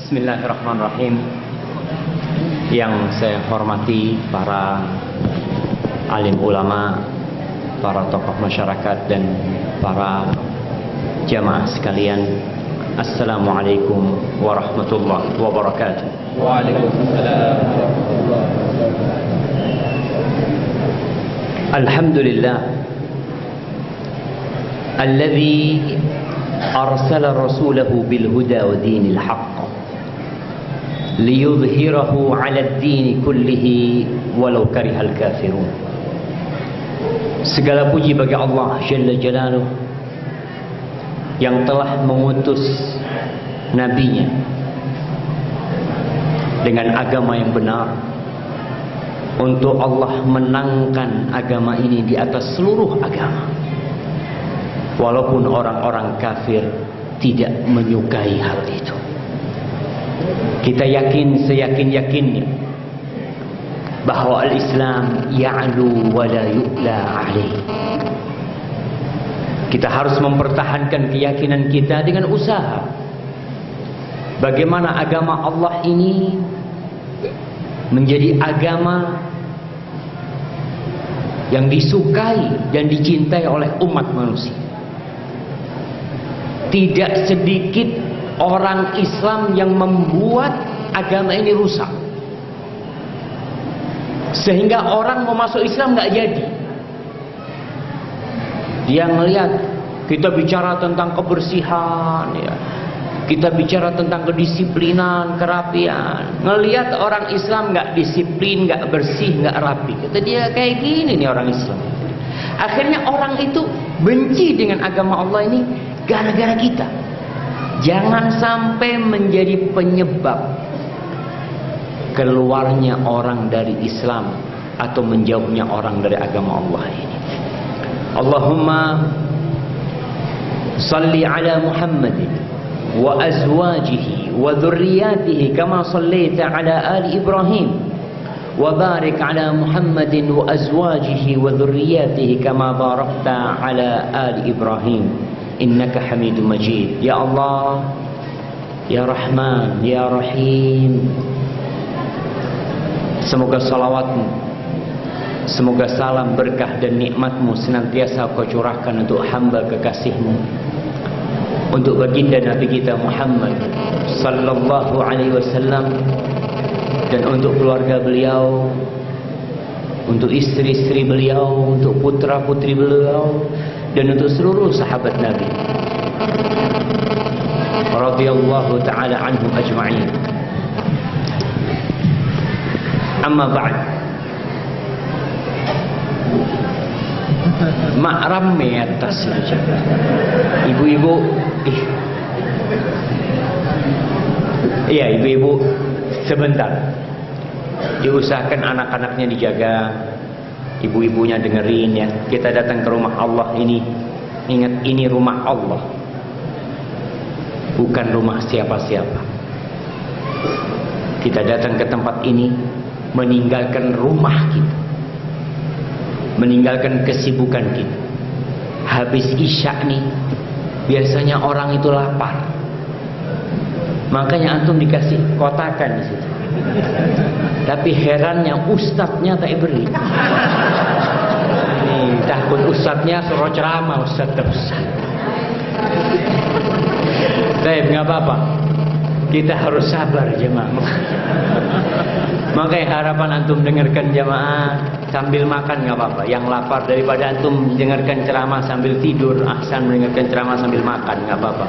Bismillahirrahmanirrahim. Yang saya hormati para alim ulama, para tokoh masyarakat dan para jamaah sekalian, Assalamualaikum warahmatullahi wabarakatuh. Waalaikumsalam. Alhamdulillah alladzi arsala rasulahu bil huda wa dinil haqq liyudhhirahu 'ala ad-din kullihi walau karihal kafirun. Segala puji bagi Allah Jalla Jalaluhu yang telah mengutus nabinya dengan agama yang benar untuk Allah menangkan agama ini di atas seluruh agama, walaupun orang-orang kafir tidak menyukai hal itu. Kita yakin seyakin-yakinnya bahwa al-Islam ya'lu wa la yu'la alaih. Kita harus mempertahankan keyakinan kita dengan usaha. Bagaimana agama Allah ini menjadi agama yang disukai dan dicintai oleh umat manusia. Tidak sedikit orang Islam yang membuat agama ini rusak, sehingga orang mau masuk Islam nggak jadi. Dia melihat kita bicara tentang kebersihan, ya, kita bicara tentang kedisiplinan, kerapian. Ngelihat orang Islam nggak disiplin, nggak bersih, nggak rapi, kata dia kayak gini nih orang Islam. Akhirnya orang itu benci dengan agama Allah ini gara-gara kita. Jangan sampai menjadi penyebab keluarnya orang dari Islam atau menjauhnya orang dari agama Allah ini. Allahumma salli ala Muhammadin wa azwajihi wa dhurriyyatihi kama sallaita ala ali Ibrahim wa barik ala Muhammadin wa azwajihi wa dhurriyyatihi kama barakta ala ali Ibrahim innaka Hamidum Majid. Ya Allah, ya Rahman, ya Rahim, semoga salawatmu, semoga salam, berkah dan nikmatmu senantiasa kau curahkan untuk hamba kekasihmu, untuk baginda Nabi kita Muhammad sallallahu alaihi wasallam, dan untuk keluarga beliau, untuk istri-istri beliau, untuk putra-putri beliau, dan untuk seluruh sahabat Nabi radhiyallahu ta'ala anhum ajma'in. Amma ba'd. Mak rame atas ibu-ibu. Iya, ibu-ibu sebentar. Diusahakan anak-anaknya dijaga, ibu-ibunya dengerin ya. Kita datang ke rumah Allah ini, ingat ini rumah Allah, bukan rumah siapa-siapa. Kita datang ke tempat ini meninggalkan rumah kita, meninggalkan kesibukan kita. Habis isya nih, biasanya orang itu lapar, makanya antum dikasih kotakan di situ. Tapi herannya ustadznya tak beri. Nih, takut ustadznya suruh ceramah, ustadz terusan. Baik, nggak apa-apa. Kita harus sabar jemaah. Makanya harapan antum dengarkan jamaah sambil makan nggak apa-apa. Yang lapar daripada antum dengarkan ceramah sambil tidur, ahsan mendengarkan ceramah sambil makan, nggak apa-apa.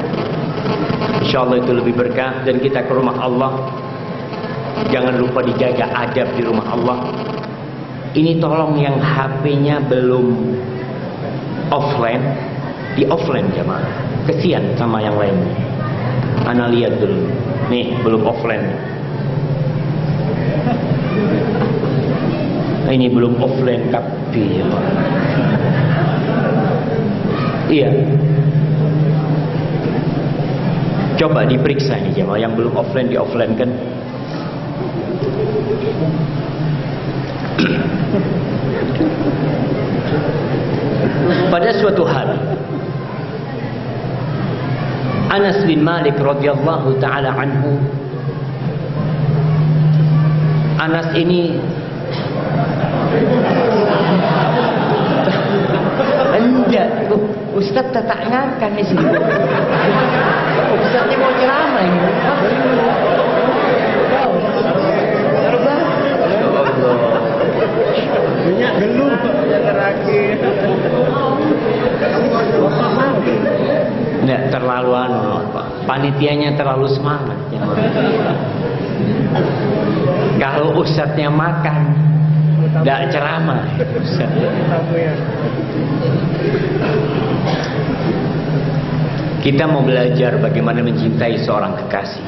Insyaallah itu lebih berkah. Dan kita ke rumah Allah, jangan lupa dijaga adab di rumah Allah. Ini tolong yang HP-nya belum offline, di offline jamaah. Kesian sama yang lain. Ana lihat dulu. Nih, belum offline. Ini belum offline tapi ya. Iya. Coba diperiksa nih jemaah yang belum offline, di offline kan. Pada suatu hari Anas bin Malik radhiyallahu taala anhu Anas ini enggak, Ustaz tak ngangkat di sini. Ustaznya mau ceramah ini. Banyak dulu yang terakhir. Enggak terlalu panitianya terlalu semangat. Kalau ustadznya makan, enggak ceramah. Kita mau belajar bagaimana mencintai seorang kekasih.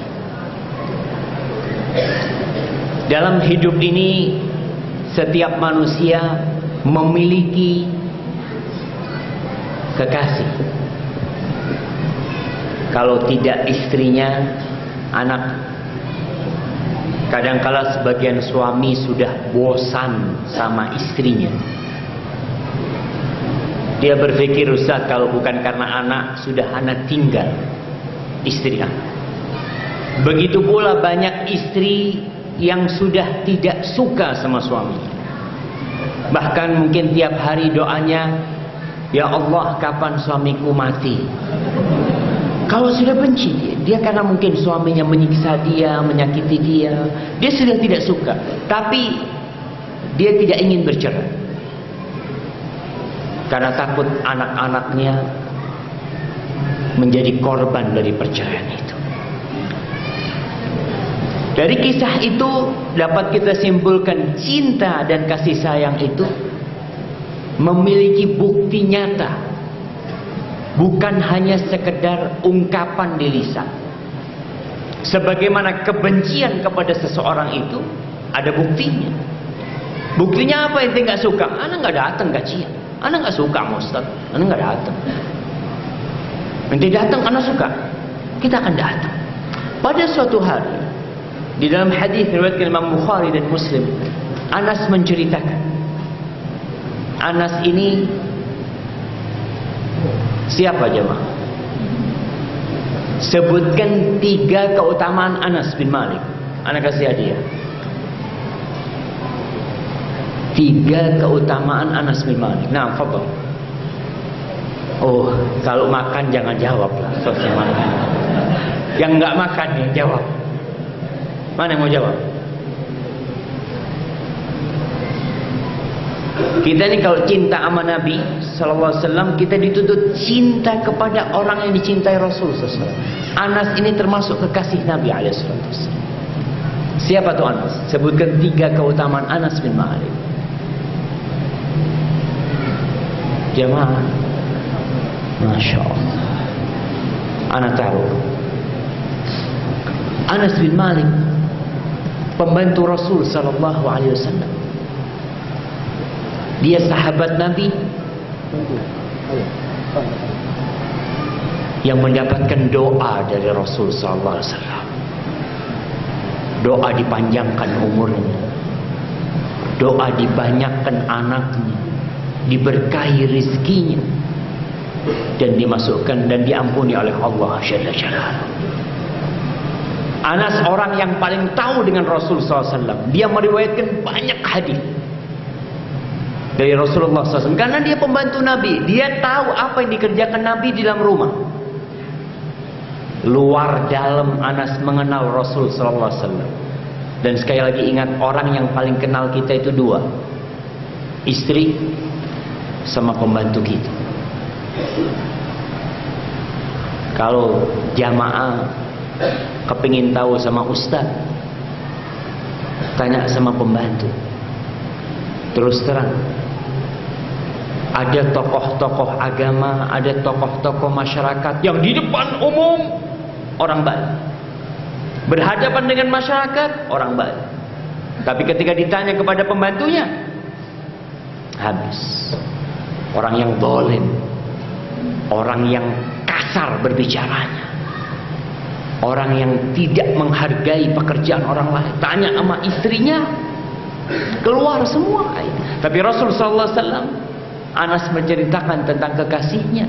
Dalam hidup ini, setiap manusia memiliki kekasih. Kalau tidak istrinya, anak. Kadangkala sebagian suami sudah bosan sama istrinya. Dia berpikir, Ustaz, kalau bukan karena anak, sudah anak tinggal istri anak. Begitu pula banyak istri yang sudah tidak suka sama suami. Bahkan mungkin tiap hari doanya, ya Allah, kapan suamiku mati? Kalau sudah benci dia karena mungkin suaminya menyiksa dia, menyakiti dia, dia sudah tidak suka. Tapi dia tidak ingin bercerai karena takut anak-anaknya menjadi korban dari perceraian itu. Dari kisah itu dapat kita simpulkan, cinta dan kasih sayang itu memiliki bukti nyata. Bukan hanya sekedar ungkapan di lisan. Sebagaimana kebencian kepada seseorang itu ada buktinya. Buktinya apa? Ente nggak suka, anak nggak datang kajian. Anak nggak suka sama Ustaz, anak nggak datang. Ente datang, anak suka, kita akan datang. Pada suatu hari, di dalam hadis riwayat Imam Bukhari dan Muslim, Anas menceritakan, Anas ini siapa jemaah? Sebutkan 3 keutamaan Anas bin Malik. Anak kasih hadiah. 3 keutamaan Anas bin Malik. Nah, fadhal. Oh, kalau makan jangan jawab lah. Selesai makan. Yang nggak makan ya jawab. Mana yang mau jawab? Kita ini kalau cinta sama Nabi Sallallahu Alaihi Wasallam, kita dituntut cinta kepada orang yang dicintai Rasul Sallallahu Alaihi Wasallam. Anas ini termasuk kekasih Nabi Alaihi Wasallam. Siapa tuh Anas? Sebutkan 3 keutamaan Anas bin Malik. Jemaah, Masya Allah. Anak tahu Anas bin Malik, pembantu Rasul Sallallahu Alaihi Wasallam. Dia sahabat Nabi yang mendapatkan doa dari Rasul Sallallahu Alaihi Wasallam. Doa dipanjangkan umurnya, doa dibanyakkan anaknya, diberkahi rizkinya, dan dimasukkan dan diampuni oleh Allah Jalla Jalaluhu. Anas orang yang paling tahu dengan Rasul SAW. Dia meriwayatkan banyak hadis dari Rasulullah SAW karena dia pembantu Nabi. Dia tahu apa yang dikerjakan Nabi di dalam rumah. Luar dalam Anas mengenal Rasul SAW. Dan sekali lagi ingat, orang yang paling kenal kita itu 2, istri sama pembantu kita. Kalau jamaah kepingin tahu sama ustaz, tanya sama pembantu. Terus terang, ada tokoh-tokoh agama, ada tokoh-tokoh masyarakat yang di depan umum orang baik, berhadapan dengan masyarakat orang baik, tapi ketika ditanya kepada pembantunya, habis. Orang yang zalim, orang yang kasar berbicaranya, orang yang tidak menghargai pekerjaan orang lain. Tanya sama istrinya, keluar semua. Tapi Rasul sallallahu alaihi wasallam, Anas menceritakan tentang kekasihnya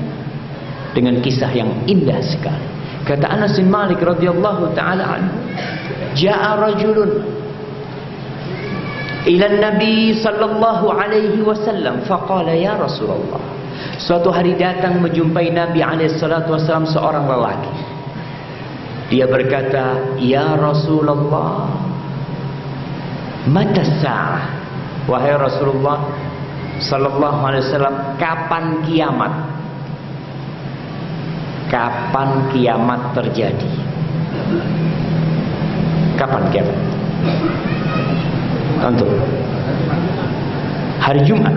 dengan kisah yang indah sekali. Kata Anas bin Malik radhiyallahu taala anhu, "Ja'a rajulun ila Nabi sallallahu alaihi wasallam faqala ya Rasulullah. Suatu hari datang menjumpai Nabi alaihi salatu wasallam seorang lelaki. Dia berkata, "Ya Rasulullah, mata sa'ah?" Wahai Rasulullah sallallahu alaihi wasallam, kapan kiamat? Kapan kiamat terjadi? Kapan kiamat? Tentu hari Jumat.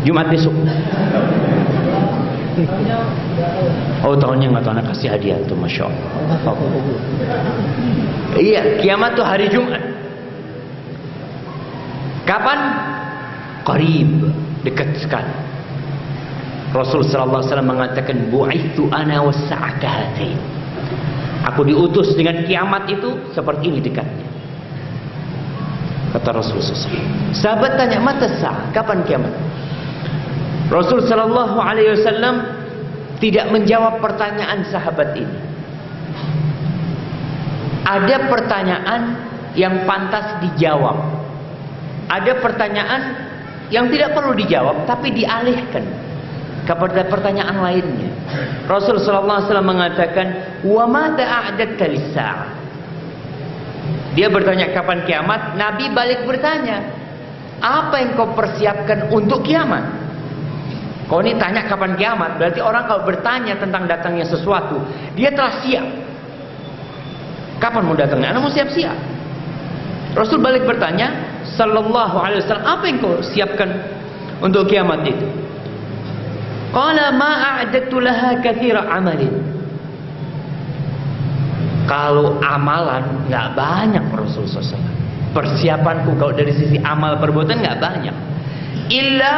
Jumat besok. Oh, tahunnya nggak tahu, anak kasih hadiah tuh, masya Allah. Iya, kiamat tuh hari Jumat. Kapan? Qarib, dekat sekali. Rasul sallallahu alaihi wasallam mengatakan, "Bu'ithu ana was-sa'ah kahatain." Aku diutus dengan kiamat itu seperti ini dekatnya. Kata Rasul SAW. Sahabat tanya, mata sa'ah, kapan kiamat? Rasul sallallahu alaihi wasallam tidak menjawab pertanyaan sahabat ini. Ada pertanyaan yang pantas dijawab. Ada pertanyaan yang tidak perlu dijawab tapi dialihkan kepada pertanyaan lainnya. Rasul sallallahu alaihi wasallam mengatakan, "Wa mata a'dadta lis-sa'ah?" Dia bertanya kapan kiamat, Nabi balik bertanya, "Apa yang kau persiapkan untuk kiamat?" Kau ini tanya kapan kiamat, berarti orang kalau bertanya tentang datangnya sesuatu, dia telah siap. Kapan mau datangnya? Anda mau siap-siap. Rasul balik bertanya, sallallahu alaihi wasallam, apa yang kau siapkan untuk kiamat itu? Qala ma a'dadtu laha katsira amalin. Kalau amalan nggak banyak Rasul SAW. Persiapanku kalau dari sisi amal perbuatan nggak banyak. Illa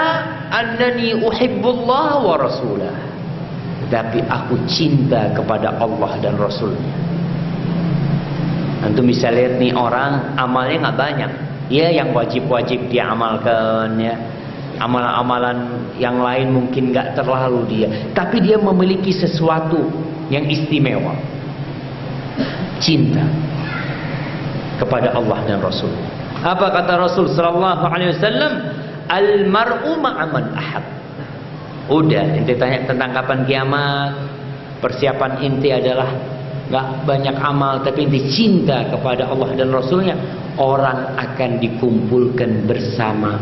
annani uhibbullah wa rasulah. Tapi aku cinta kepada Allah dan Rasulnya. Antum bisa lihat nih orang amalnya nggak banyak. Ya yang wajib-wajib dia amalkan ya. Amalan-amalan yang lain mungkin nggak terlalu dia. Tapi dia memiliki sesuatu yang istimewa. Cinta kepada Allah dan Rasul. Apa kata Rasul sallallahu alaihi wasallam? Al-mar'u ma'aman ahab. Udah, ente tanya tentang kapan kiamat. Persiapan ente adalah gak banyak amal, tapi ente cinta kepada Allah dan Rasulnya. Orang akan dikumpulkan bersama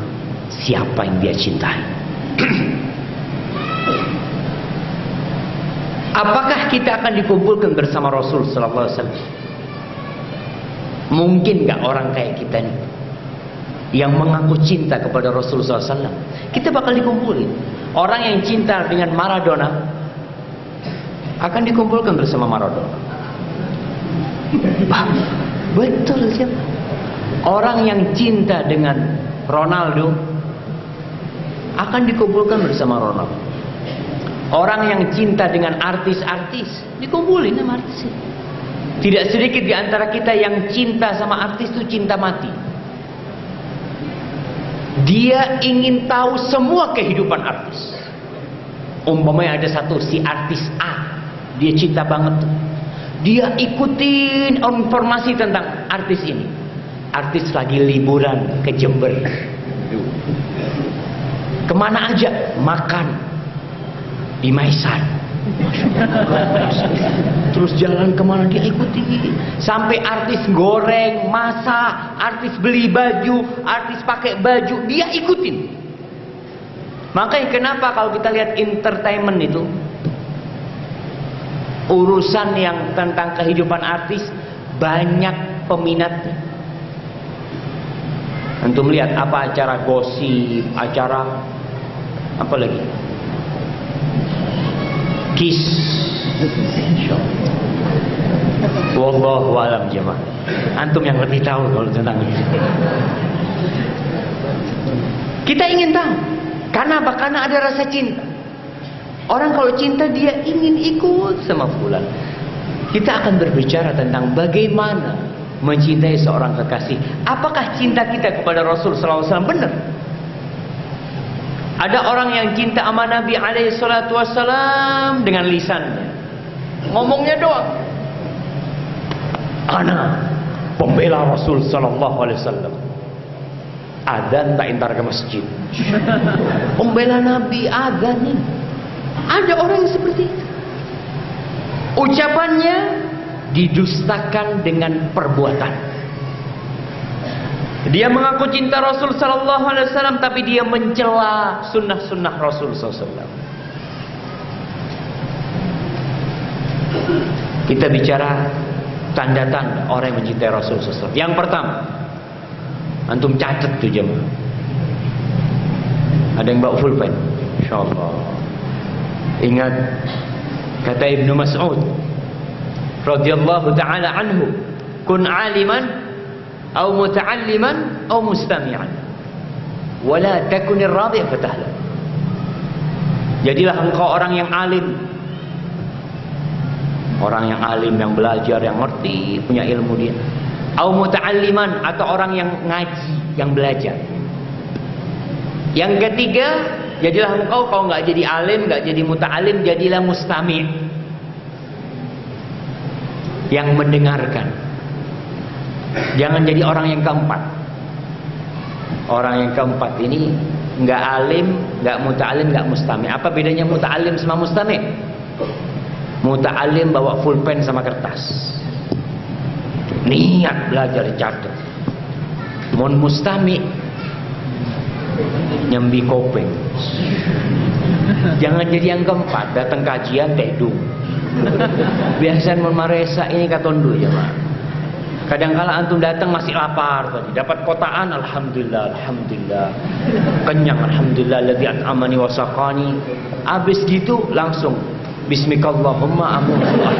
siapa yang dia cintai. Apakah kita akan dikumpulkan bersama Rasul sallallahu alaihi wasallam? Mungkin gak orang kayak kita nih yang mengaku cinta kepada Rasulullah SAW, kita bakal dikumpulin. Orang yang cinta dengan Maradona akan dikumpulkan bersama Maradona. Betul siapa? Orang yang cinta dengan Ronaldo akan dikumpulkan bersama Ronaldo. Orang yang cinta dengan artis-artis dikumpulin sama artis. Tidak sedikit di antara kita yang cinta sama artis itu cinta mati. Dia ingin tahu semua kehidupan artis. Umpamanya ada satu si artis A, dia cinta banget. Dia ikutin informasi tentang artis ini. Artis lagi liburan ke Jember. Kemana aja? Makan di Maisan. Terus jalan kemana dia ikuti. Sampai artis goreng, masak, artis beli baju, artis pakai baju, dia ikutin. Makanya kenapa kalau kita lihat entertainment itu, urusan yang tentang kehidupan artis banyak peminatnya. Antum lihat apa acara gosip, acara apa lagi? Kiss. Wallahu a'lam jemaah. Antum yang lebih tahu kalau tentang itu. Kita ingin tahu. Karena apa? Karena ada rasa cinta. Orang kalau cinta dia ingin ikut sama fulan. Kita akan berbicara tentang bagaimana mencintai seorang kekasih. Apakah cinta kita kepada Rasul sallallahu alaihi wasallam benar? Ada orang yang cinta sama Nabi alaihi salatu wassalam dengan lisannya. Ngomongnya doang. Ana pembela Rasul sallallahu alaihi wasallam. adzan tak entar ke masjid. Pembela Nabi adzan nih. Ada orang yang seperti itu. Ucapannya didustakan dengan perbuatan. Dia mengaku cinta Rasul sallallahu alaihi wasallam tapi dia mencela sunnah-sunnah Rasul sallallahu alaihi wasallam. Kita bicara tanda-tanda orang yang mencintai Rasul sallallahu alaihi wasallam. Yang pertama, antum catat tuh jemaah. Ada yang bawa pulpen? Insyaallah. Ingat kata Ibnu Mas'ud radhiyallahu taala anhu, kun aliman aw muta'alliman aw mustami'an wa la takunir radhi' fatahla. Jadilah engkau orang yang alim. Orang yang alim, yang belajar, yang ngerti, punya ilmu dia. Au muta'alliman, atau orang yang ngaji, yang belajar. Yang ketiga, jadilah engkau, kalau nggak jadi alim, nggak jadi muta'alim, jadilah mustami', yang mendengarkan. Jangan jadi orang yang keempat. Orang yang keempat ini nggak alim, nggak muta'alim, nggak mustami'. Apa bedanya muta'alim sama mustami'? Muta'alim bawa pulpen sama kertas, niat belajar dicatat. Mun mustami' nyambi kopeng. Jangan jadi yang keempat, datang kajian tedung. Biasanya mun maresa ini katondu ya Pak. Kadang-kala antum datang masih lapar tadi, dapat kotaan, alhamdulillah, alhamdulillah. Kenyang, alhamdulillah alladzi at'amani wa saqani. Habis gitu langsung bismikallahumma amunallah.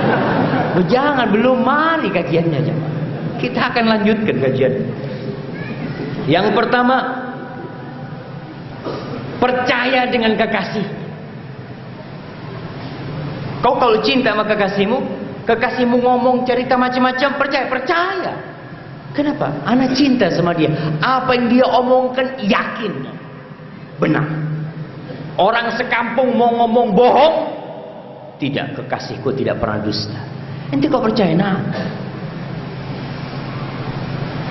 Oh, jangan, belum mari kajiannya jemaah. Kita akan lanjutkan kajian. Yang pertama, percaya dengan kekasih. Kau kalau cinta sama kekasihmu ngomong cerita macam-macam, percaya. Kenapa? Anak cinta sama dia. Apa yang dia omongkan yakin benar. Orang sekampung mau ngomong bohong, tidak, kekasihku tidak pernah dusta. Ente kok percaya nah?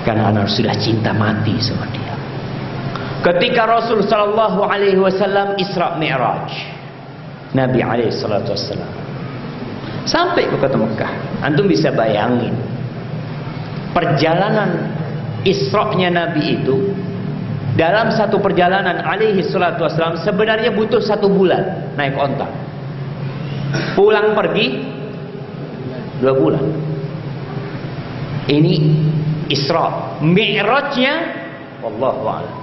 Karena anak sudah cinta mati sama dia. Ketika Rasul sallallahu alaihi wasallam Isra Mi'raj, Nabi alaihi salatu wasallam sampai ke kota Mekah, antum bisa bayangin perjalanan Isra-nya Nabi itu. Dalam satu perjalanan alaihi salatu wasallam sebenarnya butuh 1 bulan naik onta. Pulang pergi 2 bulan. Ini Isra. Mi'rajnya wallahu a'lam.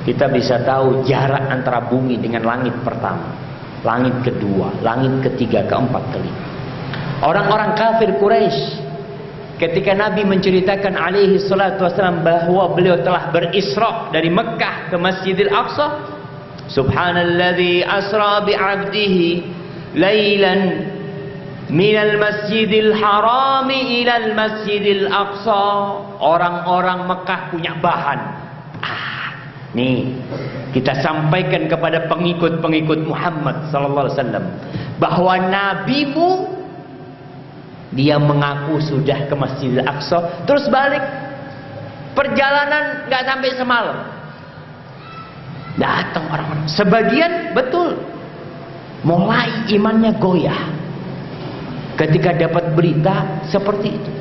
Kita bisa tahu jarak antara bumi dengan langit pertama, langit kedua, langit ketiga, keempat, kelima. Orang-orang kafir Quraisy ketika Nabi menceritakan alaihi salatu wasallam bahwa beliau telah berisra dari Mekah ke Masjidil Aqsa, subhanalladzi asra bi'abdihi lailan minal masjidil harami ilal masjidil aqsa. Orang-orang Mekah punya bahan. Nih, kita sampaikan kepada pengikut-pengikut Muhammad sallallahu alaihi wasallam bahwa nabimu dia mengaku sudah ke Masjidil Aqsa, terus balik. Perjalanan nggak sampai semalam. Datang orang-orang. Sebagian betul mulai imannya goyah ketika dapat berita seperti itu.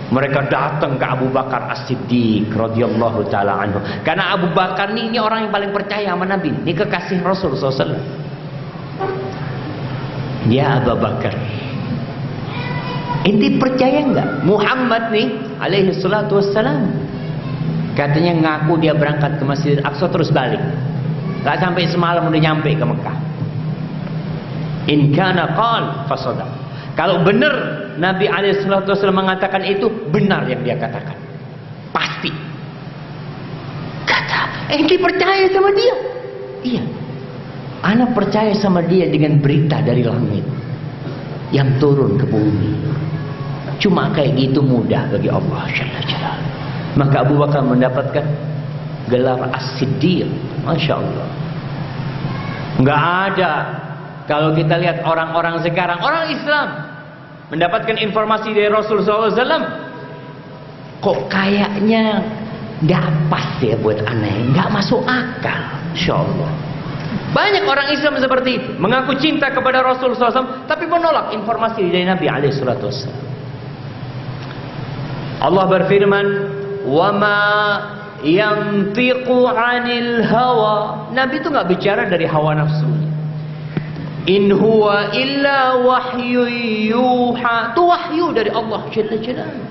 Mereka datang ke Abu Bakar As-Siddiq radhiyallahu taala anhu. Karena Abu Bakar ini orang yang paling percaya sama Nabi. Ini kekasih Rasul SAW. Ya Abu Bakar, ente percaya enggak Muhammad nih alaihi salatu wassalam katanya ngaku dia berangkat ke Masjidil Aqsa terus balik. Gak sampai semalam udah nyampe ke Mekah. In kana qal fasadaq. Kalau benar Nabi SAW mengatakan itu, benar yang dia katakan. Pasti. Kata, ente percaya sama dia? Iya. Ana percaya sama dia dengan berita dari langit yang turun ke bumi. Cuma kayak gitu mudah bagi Allah Jalla Jalaluhu. Maka Abu Bakar mendapatkan gelar As-Siddiq. Masya Allah. Nggak ada. Kalau kita lihat orang-orang sekarang, orang Islam mendapatkan informasi dari Rasulullah SAW, kok kayaknya nggak pas ya buat aneh, nggak masuk akal. Insya Allah. Banyak orang Islam seperti itu, mengaku cinta kepada Rasul SAW, tapi menolak informasi dari Nabi SAW. Allah berfirman, "Wama yantiqu 'anil hawa." Nabi itu nggak bicara dari hawa nafsunya. In huwa illa wahyu yuha. Itu wahyu dari Allah Jalla Jalaluhu.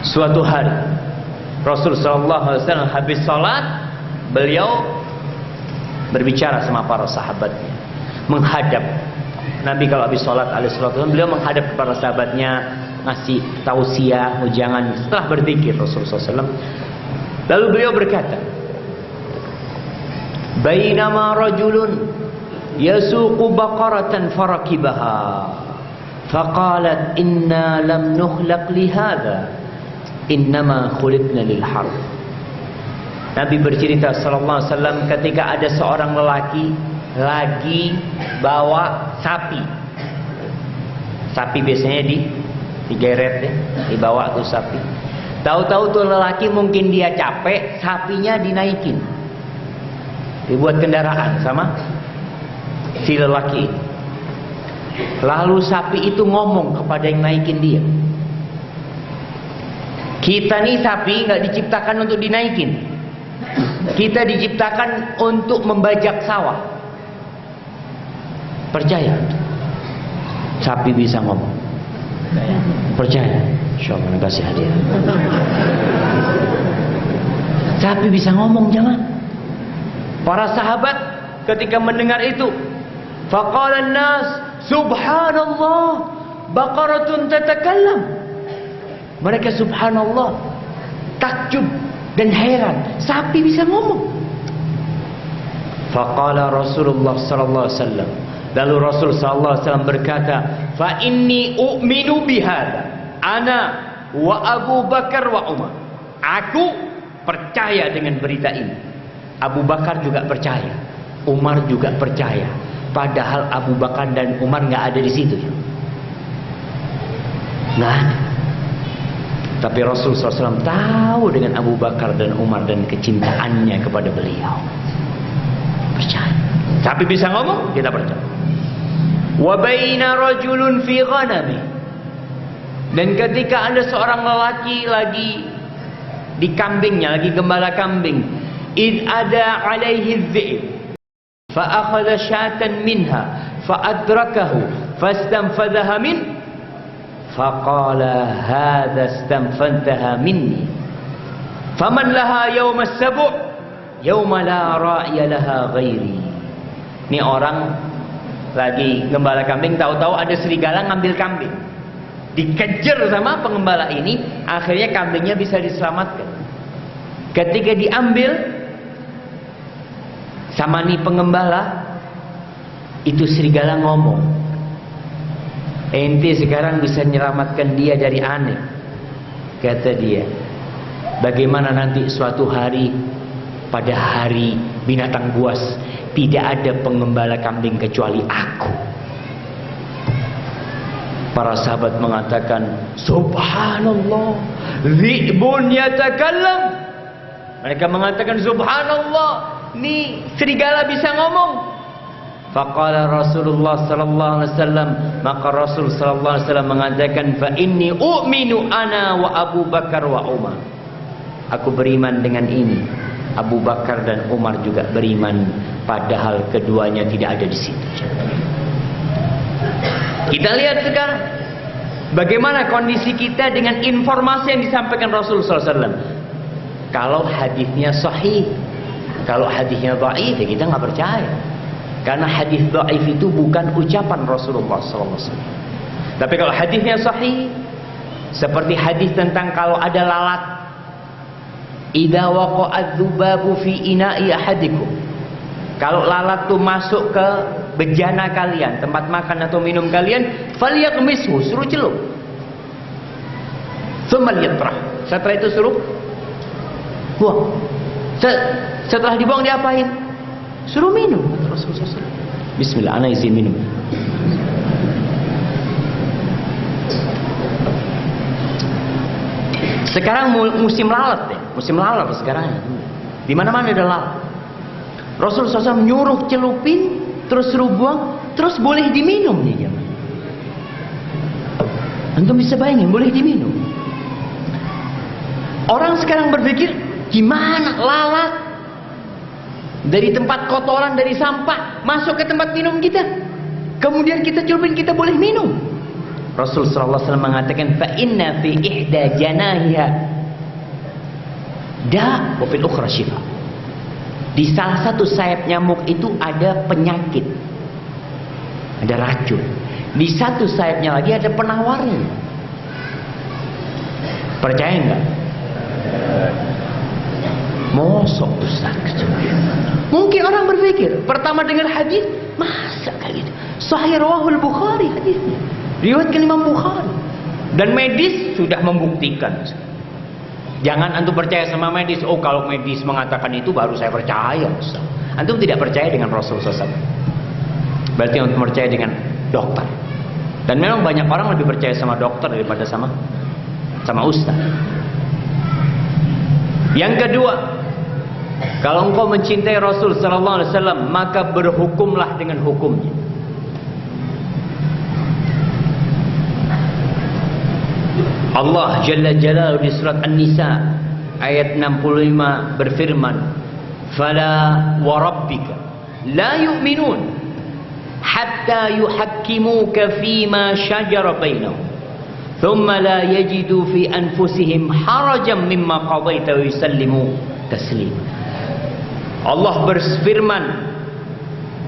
Suatu hari Rasul SAW habis salat, beliau berbicara sama para sahabatnya, menghadap Nabi. Kalau habis sholat alaihissalam, beliau menghadap kepada sahabatnya, ngasih tausiah, ujangan setelah berzikir Rasulullah SAW. Lalu beliau berkata, "Bainama rajulun yasuqu baqaratan farakibaha, faqalat inna lam nukhlaq lihada, innama khuliqna lil harb." Nabi bercerita sallallahu alaihi wasallam ketika ada seorang lelaki lagi bawa sapi. Sapi biasanya digeret ya, dibawa tuh sapi. Tahu-tahu tuh lelaki mungkin dia capek, sapinya dinaikin. Dibuat kendaraan sama si lelaki. Lalu sapi itu ngomong kepada yang naikin dia. Kita nih sapi nggak diciptakan untuk dinaikin. Kita diciptakan untuk membajak sawah. Percaya? Sapi bisa ngomong. Percaya? Insyaallah kasih hadiah. Sapi bisa ngomong, jangan. Para sahabat ketika mendengar itu, faqala an-nas subhanallah baqaratun tatakallam. Mereka subhanallah, takjub dan heran, sapi bisa ngomong. Faqala Rasulullah sallallahu alaihi wasallam, lalu Rasul sallallahu alaihi wasallam berkata, fa inni u'minu bihadza ana wa Abu Bakar wa Umar. Aku percaya dengan berita ini. Abu Bakar juga percaya, Umar juga percaya. Padahal Abu Bakar dan Umar nggak ada di situ. Nggak ada. Tapi Rasul SAW tahu dengan Abu Bakar dan Umar dan kecintaannya kepada beliau. Percaya. Tapi bisa ngomong, kita percaya. Wa baina rajulun fi ghanami. Dan ketika ada seorang lelaki lagi di kambingnya, lagi gembala kambing, id ada alaihi dhi'b fa akhadha syatan minha fa adrakahu fastanfadhaha min faqala hadha istanfantaha minni faman laha yawma as-sabu' yawma la ra'iya laha ghairi. Ini orang lagi gembala kambing, tahu-tahu ada serigala ngambil kambing, dikejar sama pengembala ini, akhirnya kambingnya bisa diselamatkan. Ketika diambil sama nih pengembala, itu serigala ngomong, ente sekarang bisa menyelamatkan dia dari aneh. Kata dia, bagaimana nanti suatu hari, pada hari binatang buas, tidak ada pengembala kambing kecuali aku. Para sahabat mengatakan, subhanallah, dhi'bun yatakallam. Mereka mengatakan, subhanallah, ini serigala bisa ngomong. Faqala Rasulullah sallallahu alaihi wasallam, maka Rasul sallallahu alaihi wasallam mengatakan, fa inni u'minu ana wa Abu Bakar wa Umar. Aku beriman dengan ini. Abu Bakar dan Umar juga beriman, padahal keduanya tidak ada di situ. Kita lihat sekarang bagaimana kondisi kita dengan informasi yang disampaikan Rasul SAW. Kalau hadisnya sahih, kalau hadisnya dhaif, ya kita nggak percaya. Karena hadis dhaif itu bukan ucapan Rasulullah SAW. Tapi kalau hadisnya sahih, seperti hadis tentang kalau ada lalat, idza waqa'adz dzubabu fi ina'i ahadikum. Kalau lalat tuh masuk ke bejana kalian, tempat makan atau minum kalian, falyaqmishu, suruh celup. Tsumma yatrah. Setelah itu suruh buang. Setelah dibuang diapain? Suruh minum. Rasulullah. Bismillah, ana izin minum. Sekarang musim lalat ya, musim lalat sekarang. Di mana-mana ada lalat. Rasulullah SAW nyuruh celupin, terus suruh buang, terus boleh diminum nih jemaah. Antum bisa bayangin boleh diminum. Orang sekarang berpikir gimana lalat dari tempat kotoran, dari sampah masuk ke tempat minum kita, kemudian kita celupin, kita boleh minum. Rasulullah SAW mengatakan fa inna fi ihda janahiha da wa fil ukhra shifa. Di salah satu sayap nyamuk itu ada penyakit, ada racun. Di satu sayapnya lagi ada penawarnya. Percaya enggak? Mosok Ustaz. Mungkin orang berpikir pertama dengar hadis, masa kayak gitu? Sahih rawahul Bukhari hadisnya, riwayatkan Imam Bukhari. Dan medis sudah membuktikan. Jangan antum percaya sama medis. Oh, kalau medis mengatakan itu baru saya percaya. Antum tidak percaya dengan Rasulullah SAW. Berarti antum percaya dengan dokter. Dan memang banyak orang lebih percaya sama dokter daripada sama ustaz. Yang kedua, kalau engkau mencintai Rasul sallallahu alaihi wasallam, maka berhukumlah dengan hukumnya. Allah Jalla Jalaluhu di surat An-Nisa ayat 65 berfirman, "Fala wa rabbika la yu'minun hatta yuhakkimuka fima shajara bainahum, thumma la yajidu fi anfusihim harajan mimma qadaita wa yusallimu taslima." Allah berfirman,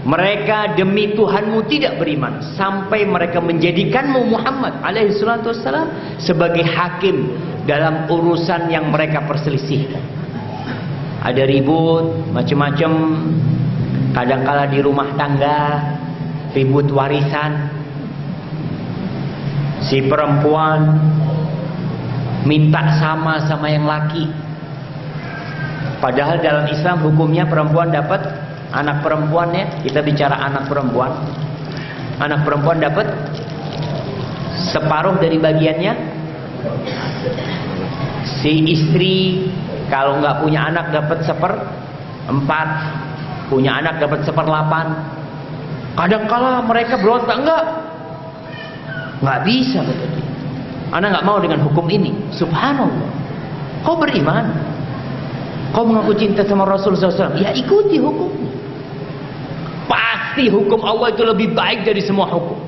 mereka demi Tuhanmu tidak beriman sampai mereka menjadikanmu Muhammad alaihi salatu wassalam sebagai hakim dalam urusan yang mereka perselisihkan. Ada ribut macam-macam, kadangkala di rumah tangga, ribut warisan. Si perempuan minta sama yang laki. Padahal dalam Islam hukumnya perempuan dapat, anak perempuannya, kita bicara anak perempuan, anak perempuan dapat separuh dari bagiannya. Si istri kalau nggak punya anak dapat 1/4, punya anak dapat 1/8. Kadangkala mereka berontak, nggak bisa betul. Anak nggak mau dengan hukum ini. Subhanallah. Kau beriman, kau mengaku cinta sama Rasulullah SAW, ya ikuti hukumnya. Pasti hukum Allah itu lebih baik dari semua hukum.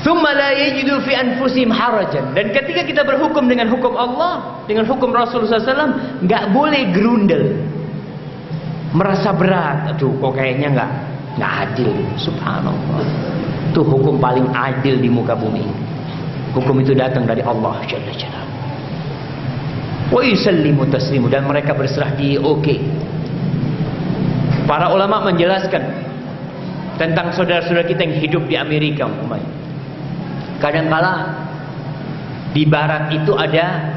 Tsumma la yajidu fi anfusihim harajan. Dan ketika kita berhukum dengan hukum Allah, dengan hukum Rasulullah SAW, nggak boleh gerundel, merasa berat. Aduh, kok kayaknya nggak adil. Subhanallah. Itu hukum paling adil di muka bumi. Hukum itu datang dari Allah Jalla Jalaluhu. Wa yusallimu taslimu, dan mereka berserah diri. Oke. Para ulama menjelaskan tentang saudara-saudara kita yang hidup di Amerika umpamanya. Kadangkala di barat itu ada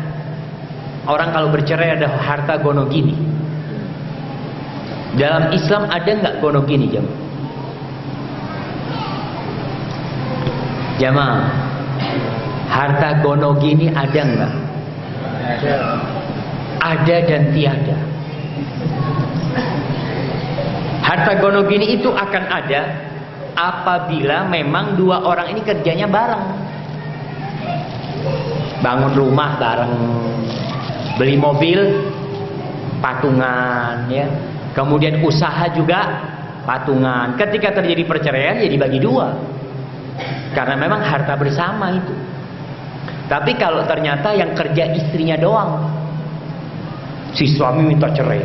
orang kalau bercerai ada harta gono gini. Dalam Islam ada nggak gono gini, jemaah? Jemaah, harta gono gini ada nggak? Ada dan tiada. Harta gono gini itu akan ada apabila memang dua orang ini kerjanya bareng. Bangun rumah bareng, beli mobil patungan, ya. Kemudian usaha juga patungan. Ketika terjadi perceraian ya dibagi dua. Karena memang harta bersama itu. Tapi kalau ternyata yang kerja istrinya doang, si suami minta cerai,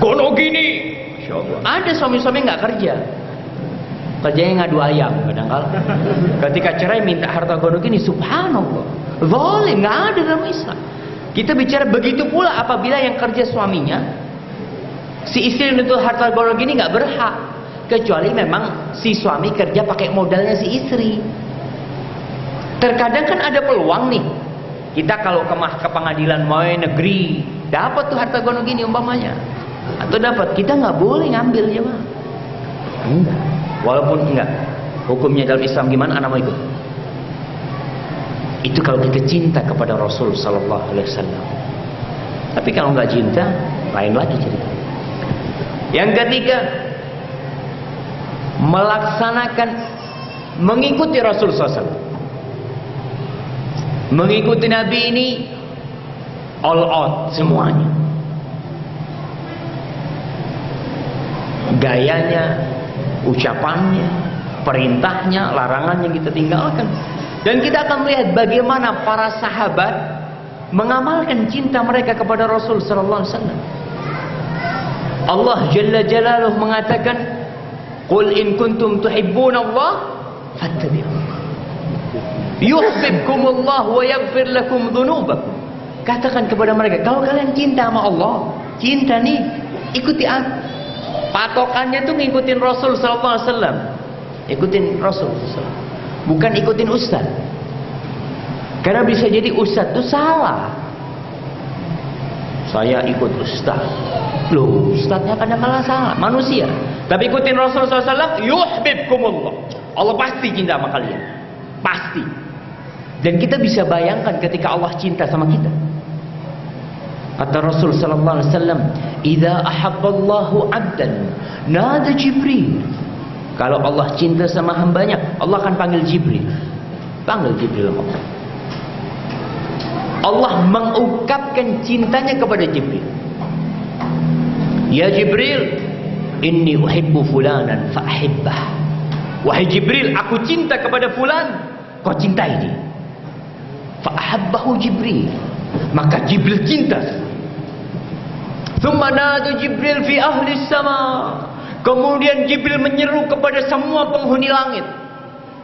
gono gini, ada suami-suami nggak kerja, kerjanya ngadu ayam kadang-kala. Ketika cerai minta harta gono gini, subhanallah, zalim, nggak ada dalam Islam. Kita bicara begitu pula apabila yang kerja suaminya, si istri untuk harta gono gini nggak berhak, kecuali memang si suami kerja pakai modalnya si istri. Terkadang kan ada peluang nih, kita kalau ke pengadilan mau negeri dapat tuh harta gono gini umpamanya, atau dapat, kita nggak boleh ngambil ya Pak. Enggak. Walaupun enggak, hukumnya dalam Islam gimana? Anak mau ikut? Itu kalau kita cinta kepada Rasul sallallahu alaihi wasallam. Tapi kalau nggak cinta, lain lagi cerita. Yang ketiga, melaksanakan, mengikuti Rasul SAW. Mengikuti Nabi ini all out semuanya. Gayanya, ucapannya, perintahnya, larangannya kita tinggalkan. Dan kita akan melihat bagaimana para sahabat mengamalkan cinta mereka kepada Rasul sallallahu alaihi wasallam. Allah Jalla Jalaluhu mengatakan, "Qul in kuntum tuhibbunallah fattabi'un. Yuhibbukumullah wa yaghfir lakum dhunubakum." Katakan kepada mereka, kalau kalian cinta sama Allah, cinta nih, ikuti aku. Patokannya tuh ngikutin Rasul sallallahu alaihi wasallam. Ikutin Rasul sallallahu, bukan ikutin ustaz. Karena bisa jadi ustaz itu salah. Saya ikut ustaz. Loh, ustaznya kadang-kadang salah, manusia. Tapi ikutin Rasul SAW, yuhibbukumullah. Allah pasti cinta sama kalian. Pasti. Dan kita bisa bayangkan ketika Allah cinta sama kita. Kata Rasul sallallahu alaihi wasallam, "Idza ahabballahu 'abdan, nada Jibril." Kalau Allah cinta sama hambanya, Allah akan panggil Jibril. Panggil Jibril Allah. Allah mengungkapkan cintanya kepada Jibril. Ya Jibril, inni uhibbu fulanan fa'ahibbah. Wahai Jibril, aku cinta kepada fulan, kau cintai dia. Fa'ahabbahu Jibril, maka Jibril cinta. Thumma nadu Jibril fi ahli sama. Kemudian Jibril menyeru kepada semua penghuni langit,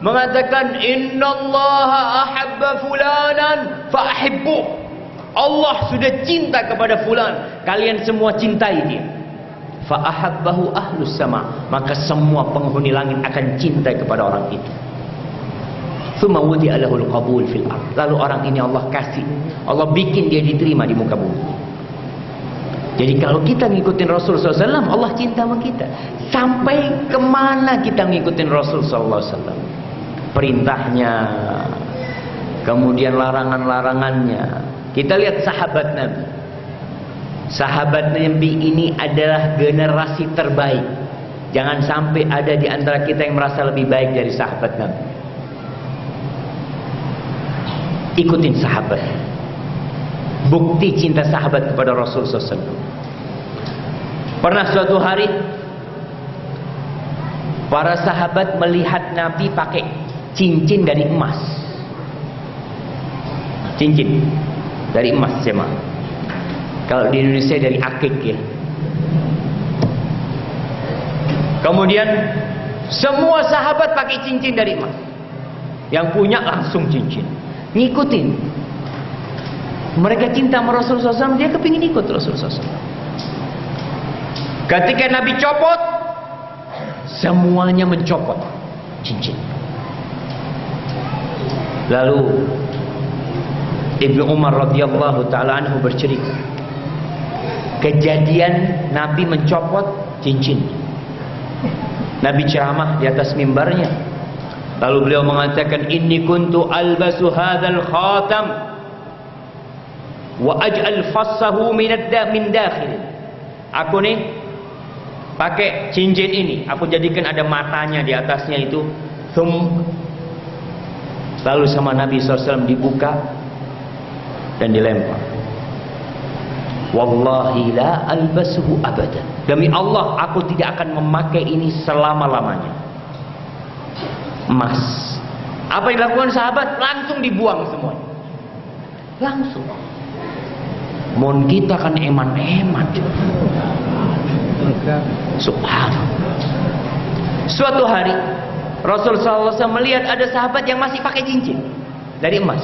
mengatakan, innallaha ahabba fulanan fa'ahibbu. Allah sudah cinta kepada fulan, kalian semua cintai dia. Fa'ahabbahu ahlus sama, maka semua penghuni langit akan cinta kepada orang itu. Tsumma wudi'a lahul qabul fil ardh. Lalu orang ini Allah kasih, Allah bikin dia diterima di muka bumi. Jadi kalau kita ngikutin Rasul SAW, Allah cinta sama kita. Sampai kemana kita ngikutin Rasul SAW? Perintahnya, kemudian larangan-larangannya. Kita lihat sahabat Nabi. Sahabat Nabi ini adalah generasi terbaik. Jangan sampai ada di antara kita yang merasa lebih baik dari sahabat Nabi. Ikutin sahabat. Bukti cinta sahabat kepada Rasul SAW. Pernah suatu hari para sahabat melihat Nabi pakai cincin dari emas. Cincin dari emas, jemaah. Kalau di Indonesia dari akik ya. Kemudian semua sahabat pakai cincin dari emas. Yang punya langsung cincin, ngikutin. Mereka cinta sama Rasulullah SAW, dia kepingin ikut Rasulullah SAW. Ketika Nabi copot, semuanya mencopot cincin. Lalu Ibnu Umar radhiyallahu taala anhu bercerita, kejadian Nabi mencopot cincin. Nabi ceramah di atas mimbarnya. Lalu beliau mengatakan, inni kuntu albasu hadzal khatam wa aj'al fassahu min dakhil. Aku nih pakai cincin ini, aku jadikan ada matanya di atasnya itu. Lalu sama Nabi SAW dibuka dan dilempar. Wallahi la albasuhu abadan. Demi Allah, aku tidak akan memakai ini selama-lamanya. Emas. Apa yang dilakukan sahabat? Langsung dibuang semuanya. Langsung. Mon kita kan eman-eman. Subhanallah. Suatu hari Rasul SAW melihat ada sahabat yang masih pakai cincin dari emas.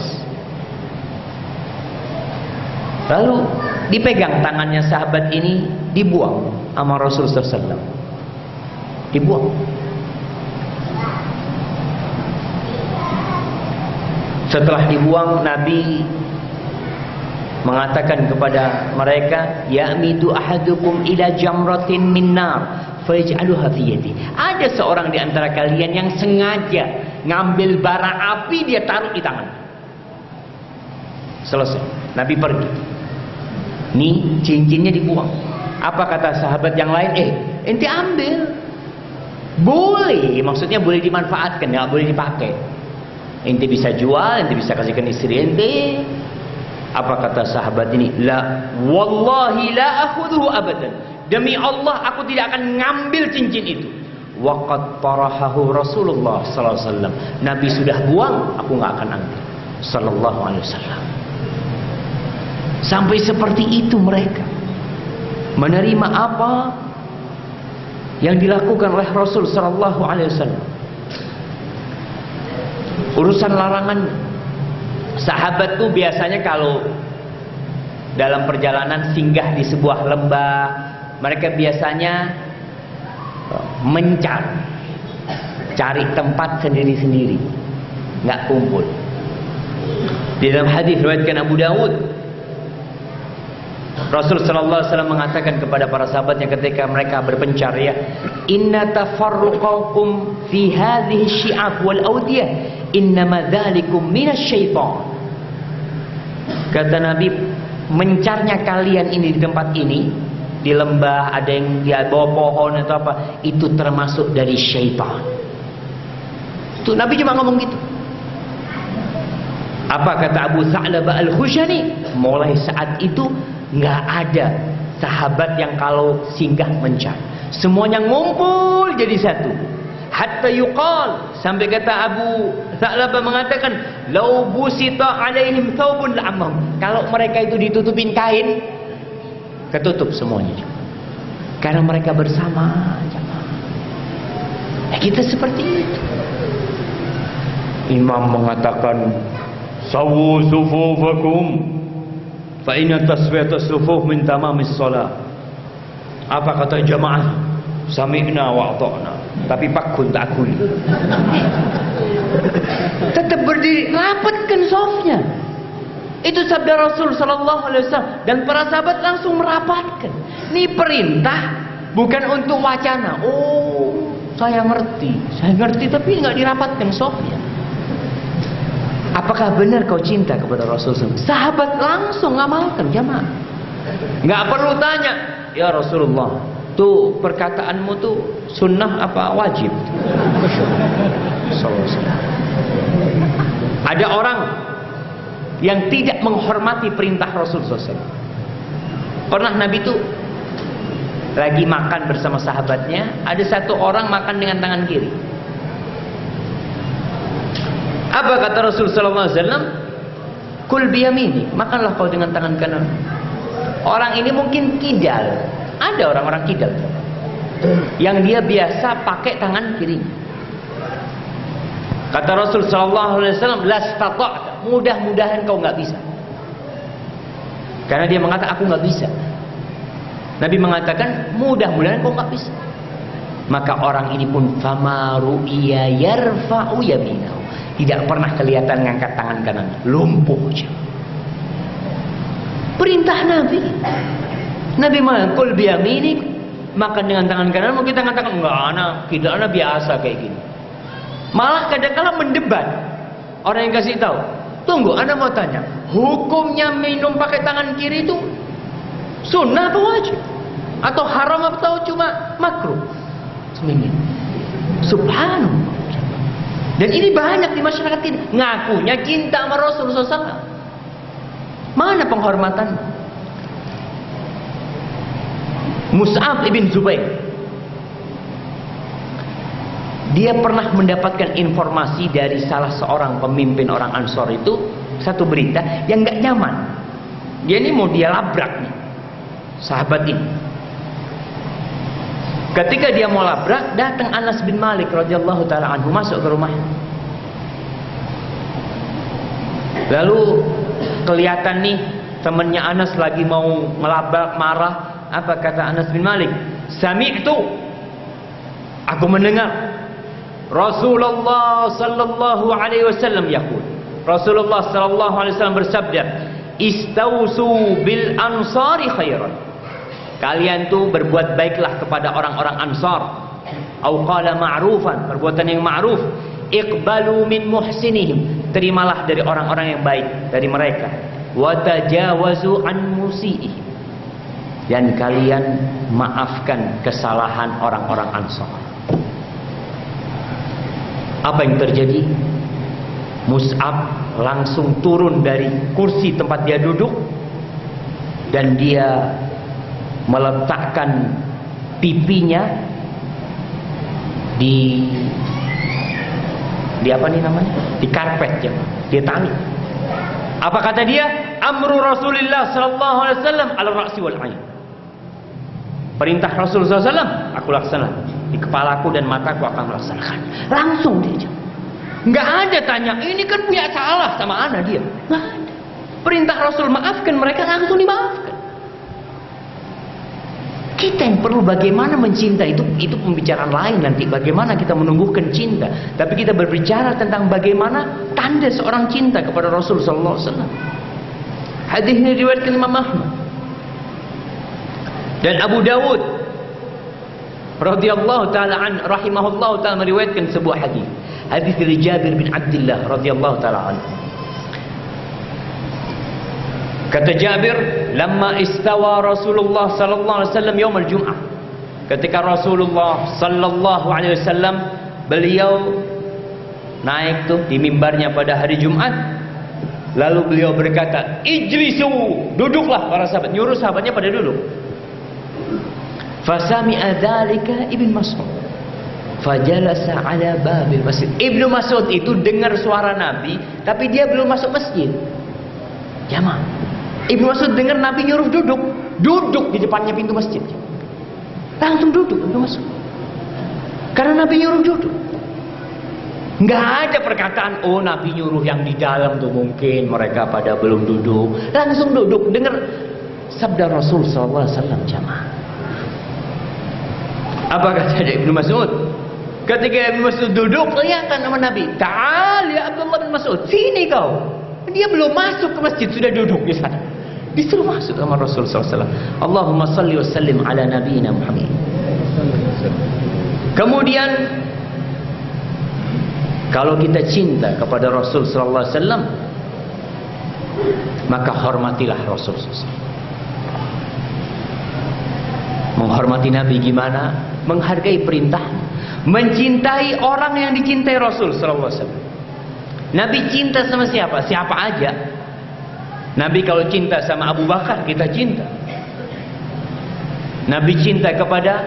Lalu dipegang tangannya sahabat ini, dibuang sama Rasul SAW. Dibuang. Setelah dibuang, Nabi mengatakan kepada mereka, ya'midu ahadukum ila jamratin min nar fayaj'aluha fi yadi. Ada seorang di antara kalian yang sengaja ngambil bara api, dia taruh di tangan. Selesai. Nabi pergi. Nih cincinnya dibuang. Apa kata sahabat yang lain? Ente ambil. Boleh, maksudnya boleh dimanfaatkan, nggak boleh dipakai. Ente bisa jual, ente bisa kasihkan istri ente. Apa kata sahabat ini? La, wallahi la akhudhu abadan. Demi Allah, aku tidak akan ngambil cincin itu. Waqad tarahahu Rasulullah sallallahu alaihi wasallam. Nabi sudah buang, aku nggak akan ambil. Sallallahu alaihi wasallam. Sampai seperti itu mereka menerima apa yang dilakukan oleh Rasul sallallahu alaihi wasallam. Urusan larangan, sahabat tuh biasanya kalau dalam perjalanan singgah di sebuah lembah, mereka biasanya cari tempat sendiri-sendiri, nggak kumpul. Di dalam hadis riwayatkan Abu Dawud, Rasul sallallahu alaihi wasallam mengatakan kepada para sahabatnya ketika mereka berpencar, ya, inna tafarruqakum fi hadhihi syi'ab wal awdiyah innama dzalikum minasyaitan. Kata Nabi, mencarnya kalian ini di tempat ini, di lembah, ada yang di bawah pohon atau apa, itu termasuk dari syaitan. Tuh Nabi cuma ngomong gitu. Apa kata Abu Tha'labah Al-Khushani? Mulai saat itu nggak ada sahabat yang kalau singgah mencar, semuanya ngumpul jadi satu. Hatta yuqal, sampai kata Abu Tha'labah mengatakan, lau busita alaihim thawbun la'amam. Kalau mereka itu ditutupin kain, ketutup semuanya. Karena mereka bersama. Kita seperti itu. Imam mengatakan, sawu sufufakum fa inna tasfiyatus sufuf min tamamis shalah. Apa kata jamaah? Sami'na wa ata'na. Tapi pakun tak akui. Tetap berdiri, rapatkan safnya. Itu sabda Rasul sallallahu alaihi wasallam, dan para sahabat langsung merapatkan. Ini perintah, bukan untuk wacana. Oh, saya ngerti tapi nggak dirapatkan safnya. Apakah benar kau cinta kepada Rasulullah? Sahabat langsung ngamalkan jamaah. Nggak perlu tanya, ya Rasulullah, tuh perkataanmu tuh sunnah apa wajib? Ada orang yang tidak menghormati perintah Rasulullah SAW. Pernah Nabi tuh lagi makan bersama sahabatnya, ada satu orang makan dengan tangan kiri. Apa kata Rasul sallallahu alaihi wasallam? Kul biyamini, makanlah kau dengan tangan kanan. Orang ini mungkin kidal. Ada orang-orang kidal yang dia biasa pakai tangan kiri. Kata Rasul sallallahu alaihi wasallam, lastata', mudah-mudahan kau nggak bisa. Karena dia mengatakan aku nggak bisa. Nabi mengatakan mudah-mudahan kau nggak bisa. Maka orang ini pun fama ru'iya yarfa'u yaminahu. Tidak pernah kelihatan ngangkat tangan kanan, lumpuh aja. Perintah Nabi. Nabi mengakul biyamini, makan dengan tangan kanan. Mau kita mengatakan enggak, anak tidak, anak biasa kayak gini. Malah kadang-kadang mendebat. Orang yang kasih tahu, tunggu, anak mau tanya, hukumnya minum pakai tangan kiri itu sunnah atau wajib? Atau haram atau cuma makruh? Seminggu. Subhanallah. Dan ini banyak di masyarakat ini. Ngakunya cinta sama Rasulullah SAW. Mana penghormatan? Mus'ab ibn Zubair, dia pernah mendapatkan informasi dari salah seorang pemimpin orang Ansor itu, satu berita yang gak nyaman. Dia ini mau dia labrak nih sahabat ini. Ketika dia mau labrak, datang Anas bin Malik radhiyallahu taala anhu masuk ke rumah. Lalu kelihatan nih temannya Anas lagi mau ngelabrak, marah. Apa kata Anas bin Malik? Sami'tu, aku mendengar Rasulullah sallallahu alaihi wasallam yaqul. Rasulullah sallallahu alaihi wasallam bersabda, "Istausu bil ansari khairan." Kalian tuh berbuat baiklah kepada orang-orang Ansar. Au qala ma'rufan, perbuatan yang ma'ruf. Iqbalu min muhsinihim, terimalah dari orang-orang yang baik dari mereka. wa tajawazu an musiihi, dan kalian maafkan kesalahan orang-orang Ansar. Apa yang terjadi? Mus'ab langsung turun dari kursi tempat dia duduk dan dia meletakkan pipinya di apa nih namanya? Di karpet ya. Dia tarik. Apa kata dia? Amru Rasulullah sallallahu alaihi wasallam ala ra'si wal 'ain. Perintah Rasul sallallahu alaihi wasallam aku laksanakan. Di kepalaku dan mataku akan melaksanakan. Langsung dia. Enggak ada tanya, ini kan punya salah sama ana dia. Enggak ada. Perintah Rasul maafkan mereka, langsung dimaafkan. Kita yang perlu bagaimana mencinta itu pembicaraan lain nanti, bagaimana kita menumbuhkan cinta. Tapi kita berbicara tentang bagaimana tanda seorang cinta kepada Rasul sallallahu alaihi wasallam. Hadis ini diriwayatkan Imam Ahmad dan Abu Dawud radhiyallahu taala an rahimahullahu taala meriwayatkan sebuah hadis. Hadis dari Jabir bin Abdullah radhiyallahu taala anhu. Kata Jabir, "Lamma istawa Rasulullah sallallahu alaihi wasallam yaum al-Jum'ah." Ketika Rasulullah sallallahu alaihi wasallam beliau naik tuh di mimbarnya pada hari Jumat, lalu beliau berkata, "Ijlisu," duduklah para sahabat, nyuruh sahabatnya pada duduk. Fasami'a dzalika Ibnu Mas'ud. Fajalasa ala babil masjid. Ibnu Mas'ud itu dengar suara Nabi, tapi dia belum masuk masjid. Jamaah. Ibnu Mas'ud dengar Nabi nyuruh duduk di depannya pintu masjid. Langsung duduk Ibnu Mas'ud. Karena Nabi nyuruh duduk. Nggak ada perkataan, oh Nabi nyuruh yang di dalam tuh mungkin mereka pada belum duduk. Langsung duduk, dengar sabda Rasul sallallahu alaihi wasallam, jamaah. Apa kata Ibnu Mas'ud? Ketika Ibnu Mas'ud duduk, kelihatan sama Nabi. Ta'al ya Abdullah bin Mas'ud, sini kau. Dia belum masuk ke masjid sudah duduk di sana. Disuruh masuk sama Rasul SAW. Allahumma salli wa sallim ala nabiyina Muhammad. Kemudian kalau kita cinta kepada Rasul SAW, maka hormatilah Rasul SAW. Menghormati Nabi gimana? Menghargai perintah, mencintai orang yang dicintai Rasul SAW. Nabi cinta sama siapa? Siapa aja. Nabi kalau cinta sama Abu Bakar, kita cinta. Nabi cinta kepada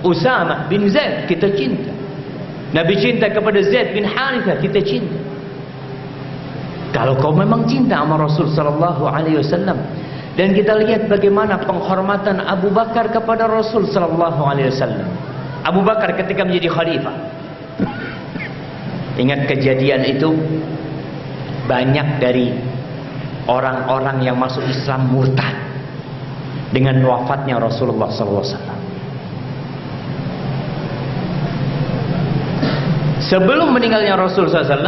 Usamah bin Zaid, kita cinta. Nabi cinta kepada Zaid bin Harithah, kita cinta. Kalau kau memang cinta sama Rasul sallallahu alaihi wasallam, dan kita lihat bagaimana penghormatan Abu Bakar kepada Rasul sallallahu alaihi wasallam. Abu Bakar ketika menjadi khalifah. Ingat kejadian itu, banyak dari orang-orang yang masuk Islam murtad dengan wafatnya Rasulullah SAW. Sebelum meninggalnya Rasul SAW,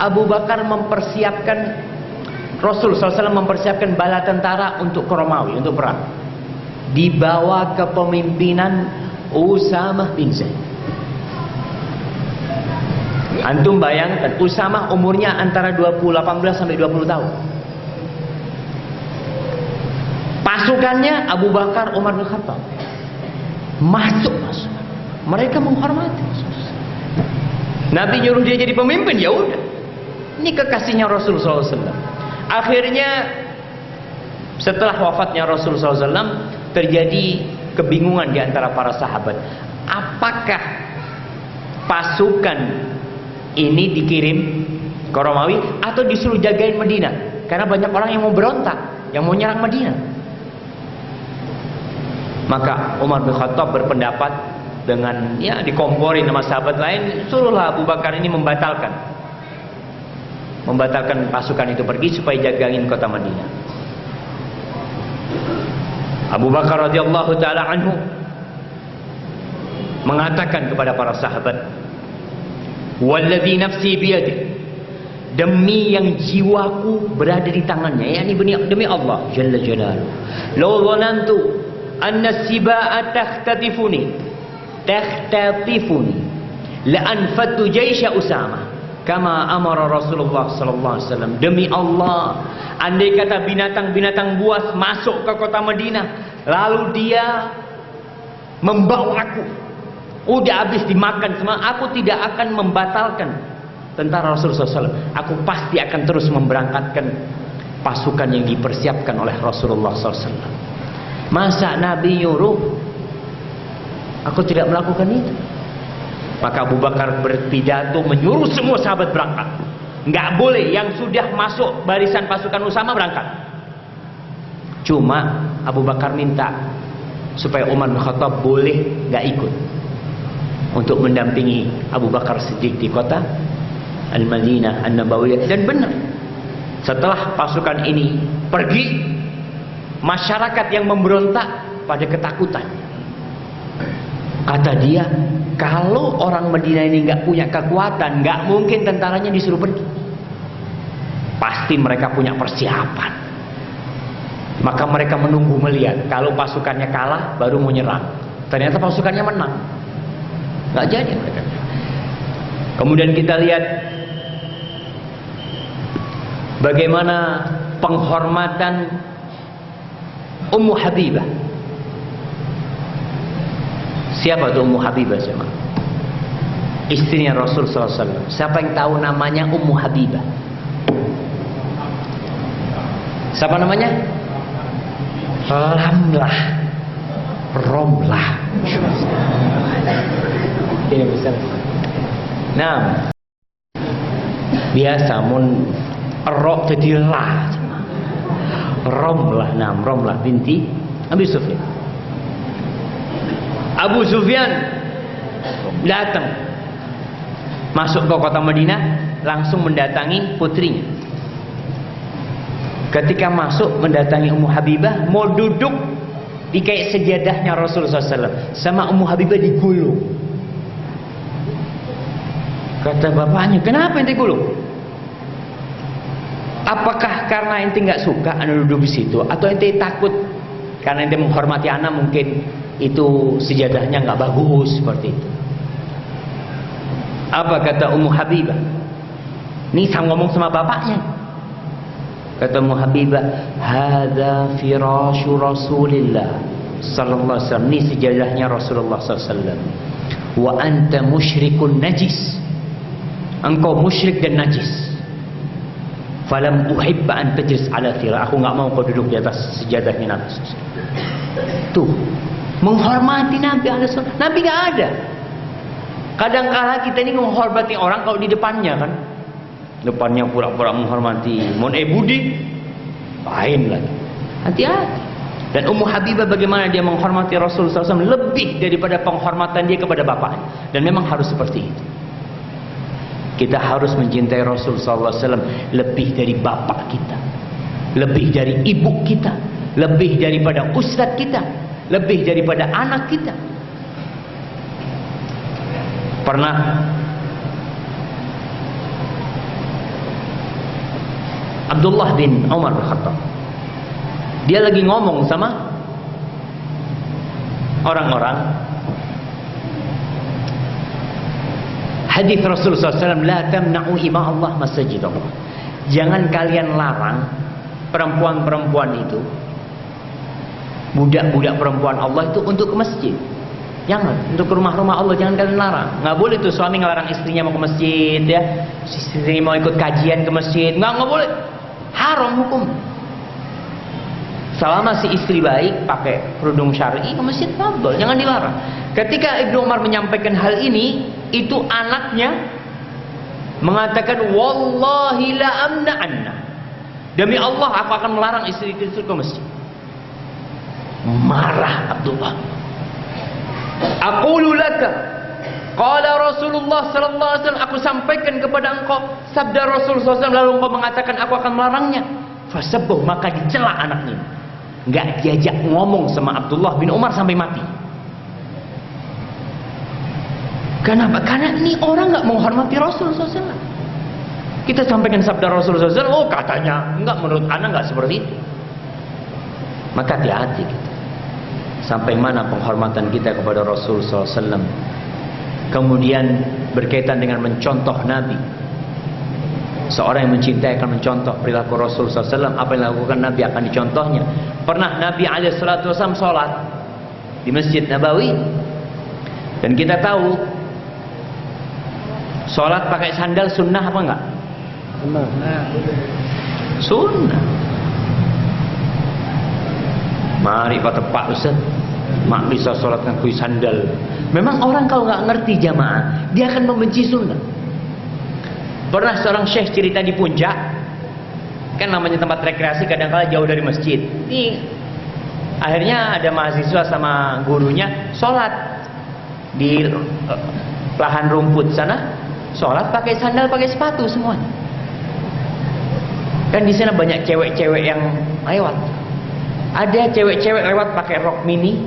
Abu Bakar mempersiapkan, Rasul SAW mempersiapkan bala tentara untuk ke Romawi, untuk perang. Dibawa kepemimpinan Usamah bin Zaid. Antum bayangkan, Usamah umurnya antara 18 sampai 20 tahun. Pasukannya Abu Bakar, Umar bin Khattab. Masuk. Mereka menghormati. Nabi nyuruh dia jadi pemimpin, ya udah. Ini kekasihnya Rasul SAW. Akhirnya setelah wafatnya Rasul SAW, terjadi kebingungan di antara para sahabat. Apakah pasukan ini dikirim ke Romawi atau disuruh jagain Madinah? Karena banyak orang yang mau berontak, yang mau nyerang Madinah. Maka Umar bin Khattab berpendapat dengan dikomporin sama sahabat lain, suruhlah Abu Bakar ini membatalkan pasukan itu pergi supaya jagain kota Madinah. Abu Bakar radhiyallahu taala anhu mengatakan kepada para sahabat, "Walladzi nafsi biyadihi," demi yang jiwaku berada di tangannya, yakni demi Allah jalla jalaluhu, "law dhanantu anna sibaa takhtatifuni la anfatu jaysha Usamah kama amara Rasulullah sallallahu alaihi wasallam." Demi Allah, Andai kata binatang-binatang buas masuk ke kota Madinah, lalu dia membawa aku, udah habis dimakan semua, aku tidak akan membatalkan tentara Rasulullah SAW. Aku pasti akan terus memberangkatkan pasukan yang dipersiapkan oleh Rasulullah SAW. Masa Nabi nyuruh aku tidak melakukan itu? Maka Abu Bakar berpidato menyuruh semua sahabat berangkat. Nggak boleh yang sudah masuk barisan pasukan Usama berangkat. Cuma Abu Bakar minta supaya Umar bin Khattab boleh nggak ikut untuk mendampingi Abu Bakar Siddiq di kota Al-Madinah An-Nabawiyah. Dan benar, setelah pasukan ini pergi, masyarakat yang memberontak pada ketakutan. Kata dia, kalau orang Madinah ini nggak punya kekuatan, nggak mungkin tentaranya disuruh pergi. Pasti mereka punya persiapan. Maka mereka menunggu melihat. Kalau pasukannya kalah, baru mau nyerang. Ternyata pasukannya menang. Nggak jadi mereka. Kemudian kita lihat bagaimana penghormatan Ummu Habibah. Siapa tuh Ummu Habibah? Siapa? Istrinya Rasul SAW. Siapa yang tahu namanya Ummu Habibah? Siapa namanya? Romlah. Ini bisa. Nah, biasa mun rok jadi lah. Romlah binti Abi Sufyan. Abu Sufyan datang masuk ke kota Madinah, langsung mendatangi putrinya. Ketika masuk mendatangi Ummu Habibah, mau duduk di kayak sejadahnya Rasulullah SAW, sama Ummu Habibah digulung. Kata bapaknya, kenapa ente gulung? Apakah karena ente nggak suka anda duduk di situ, atau ente takut karena ente menghormati anak mungkin itu sejadahnya nggak bagus seperti itu? Apa kata Ummu Habibah? Ini sang ngomong sama bapaknya. Kata Ummu Habibah, "Hadza firasyu Rasulillah sallallahu alaihi wasallam." Ini sejadahnya Rasulullah sallallahu alaihi wasallam. Wa anta musyrikun najis. Engkau musyrik dan najis. Falam uhibba an tajlis ala thira. Aku enggak mau kau duduk di atas sejadahnya Nabi. Tuh, menghormati Nabi alaihi wasallam. Nabi enggak ada. Kadang-kala kita ini menghormati orang kalau di depannya kan. Depannya pura-pura menghormati. Mon budi lain lagi. Hati-hati. Dan Ummu Habibah bagaimana dia menghormati Rasulullah SAW lebih daripada penghormatan dia kepada bapaknya. Dan memang harus seperti itu. Kita harus mencintai Rasulullah SAW lebih dari bapak kita, lebih dari ibu kita, lebih daripada ustadz kita, lebih daripada anak kita. Pernah Abdullah bin Umar bin Khattab, dia lagi ngomong sama orang-orang. Hadis Rasulullah SAW, la tamna'u ima Allah masjid Allah. Jangan kalian larang perempuan-perempuan itu, budak-budak perempuan Allah itu untuk ke masjid. Jangan, untuk ke rumah-rumah Allah jangan kalian larang. Nggak boleh tuh suami ngelarang istrinya mau ke masjid ya. Istri mau ikut kajian ke masjid, nggak boleh. Haram hukum. Selama si istri baik pakai kerudung syar'i ke masjid boleh, jangan dilarang. Ketika Ibnu Umar menyampaikan hal ini, itu anaknya mengatakan wallahi la amna'anna. Demi Allah aku akan melarang istri itu ke masjid. Marah Abdullah. Aqulu laka qala Rasulullah sallallahu alaihi wasallam, aku sampaikan kepada engkau sabda Rasulullah SAW, lalu engkau mengatakan aku akan melarangnya. Fasabbuh, maka dicela anaknya. Enggak diajak ngomong sama Abdullah bin Umar sampai mati. Kenapa? Karena ini orang nggak menghormati Rasulullah SAW. Kita sampaikan sabda Rasulullah SAW, oh katanya enggak, menurut anak nggak seperti itu. Maka hati-hati kita. Sampai mana penghormatan kita kepada Rasulullah SAW. Kemudian berkaitan dengan mencontoh Nabi. Seorang yang mencintai akan mencontoh perilaku Rasul SAW. Apa yang dilakukan Nabi akan dicontohnya. Pernah Nabi SAW sholat di Masjid Nabawi, dan kita tahu sholat pakai sandal sunnah apa enggak? Sunnah. Mari kata Pak Ustaz, mak bisa sholat ngakui sandal. Memang orang kalau nggak ngerti jamaah, dia akan membenci sunnah. Pernah seorang syekh cerita di puncak, kan namanya tempat rekreasi kadang-kala jauh dari masjid. Akhirnya ada mahasiswa sama gurunya sholat di lahan rumput sana, sholat pakai sandal, pakai sepatu semuanya. Kan di sana banyak cewek-cewek yang lewat. Ada cewek-cewek lewat pakai rok mini,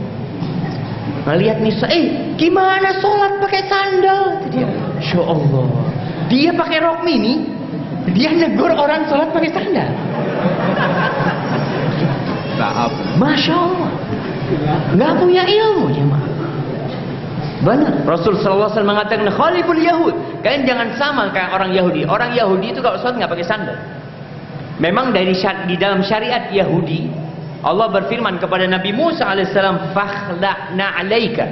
ngelihat Nisa, gimana sholat pakai sandal? Dia, Masya Allah, dia pakai rok mini, dia negur orang sholat pakai sandal. Masya Allah, nggak punya ilmu jemaah. Benar, Rasul SAW mengatakan khaliful Yahud, kalian jangan sama kayak orang Yahudi. Orang Yahudi itu kalau sholat nggak pakai sandal. Memang di dalam syariat Yahudi, Allah berfirman kepada Nabi Musa alaihissalam, fakhla'na 'alaika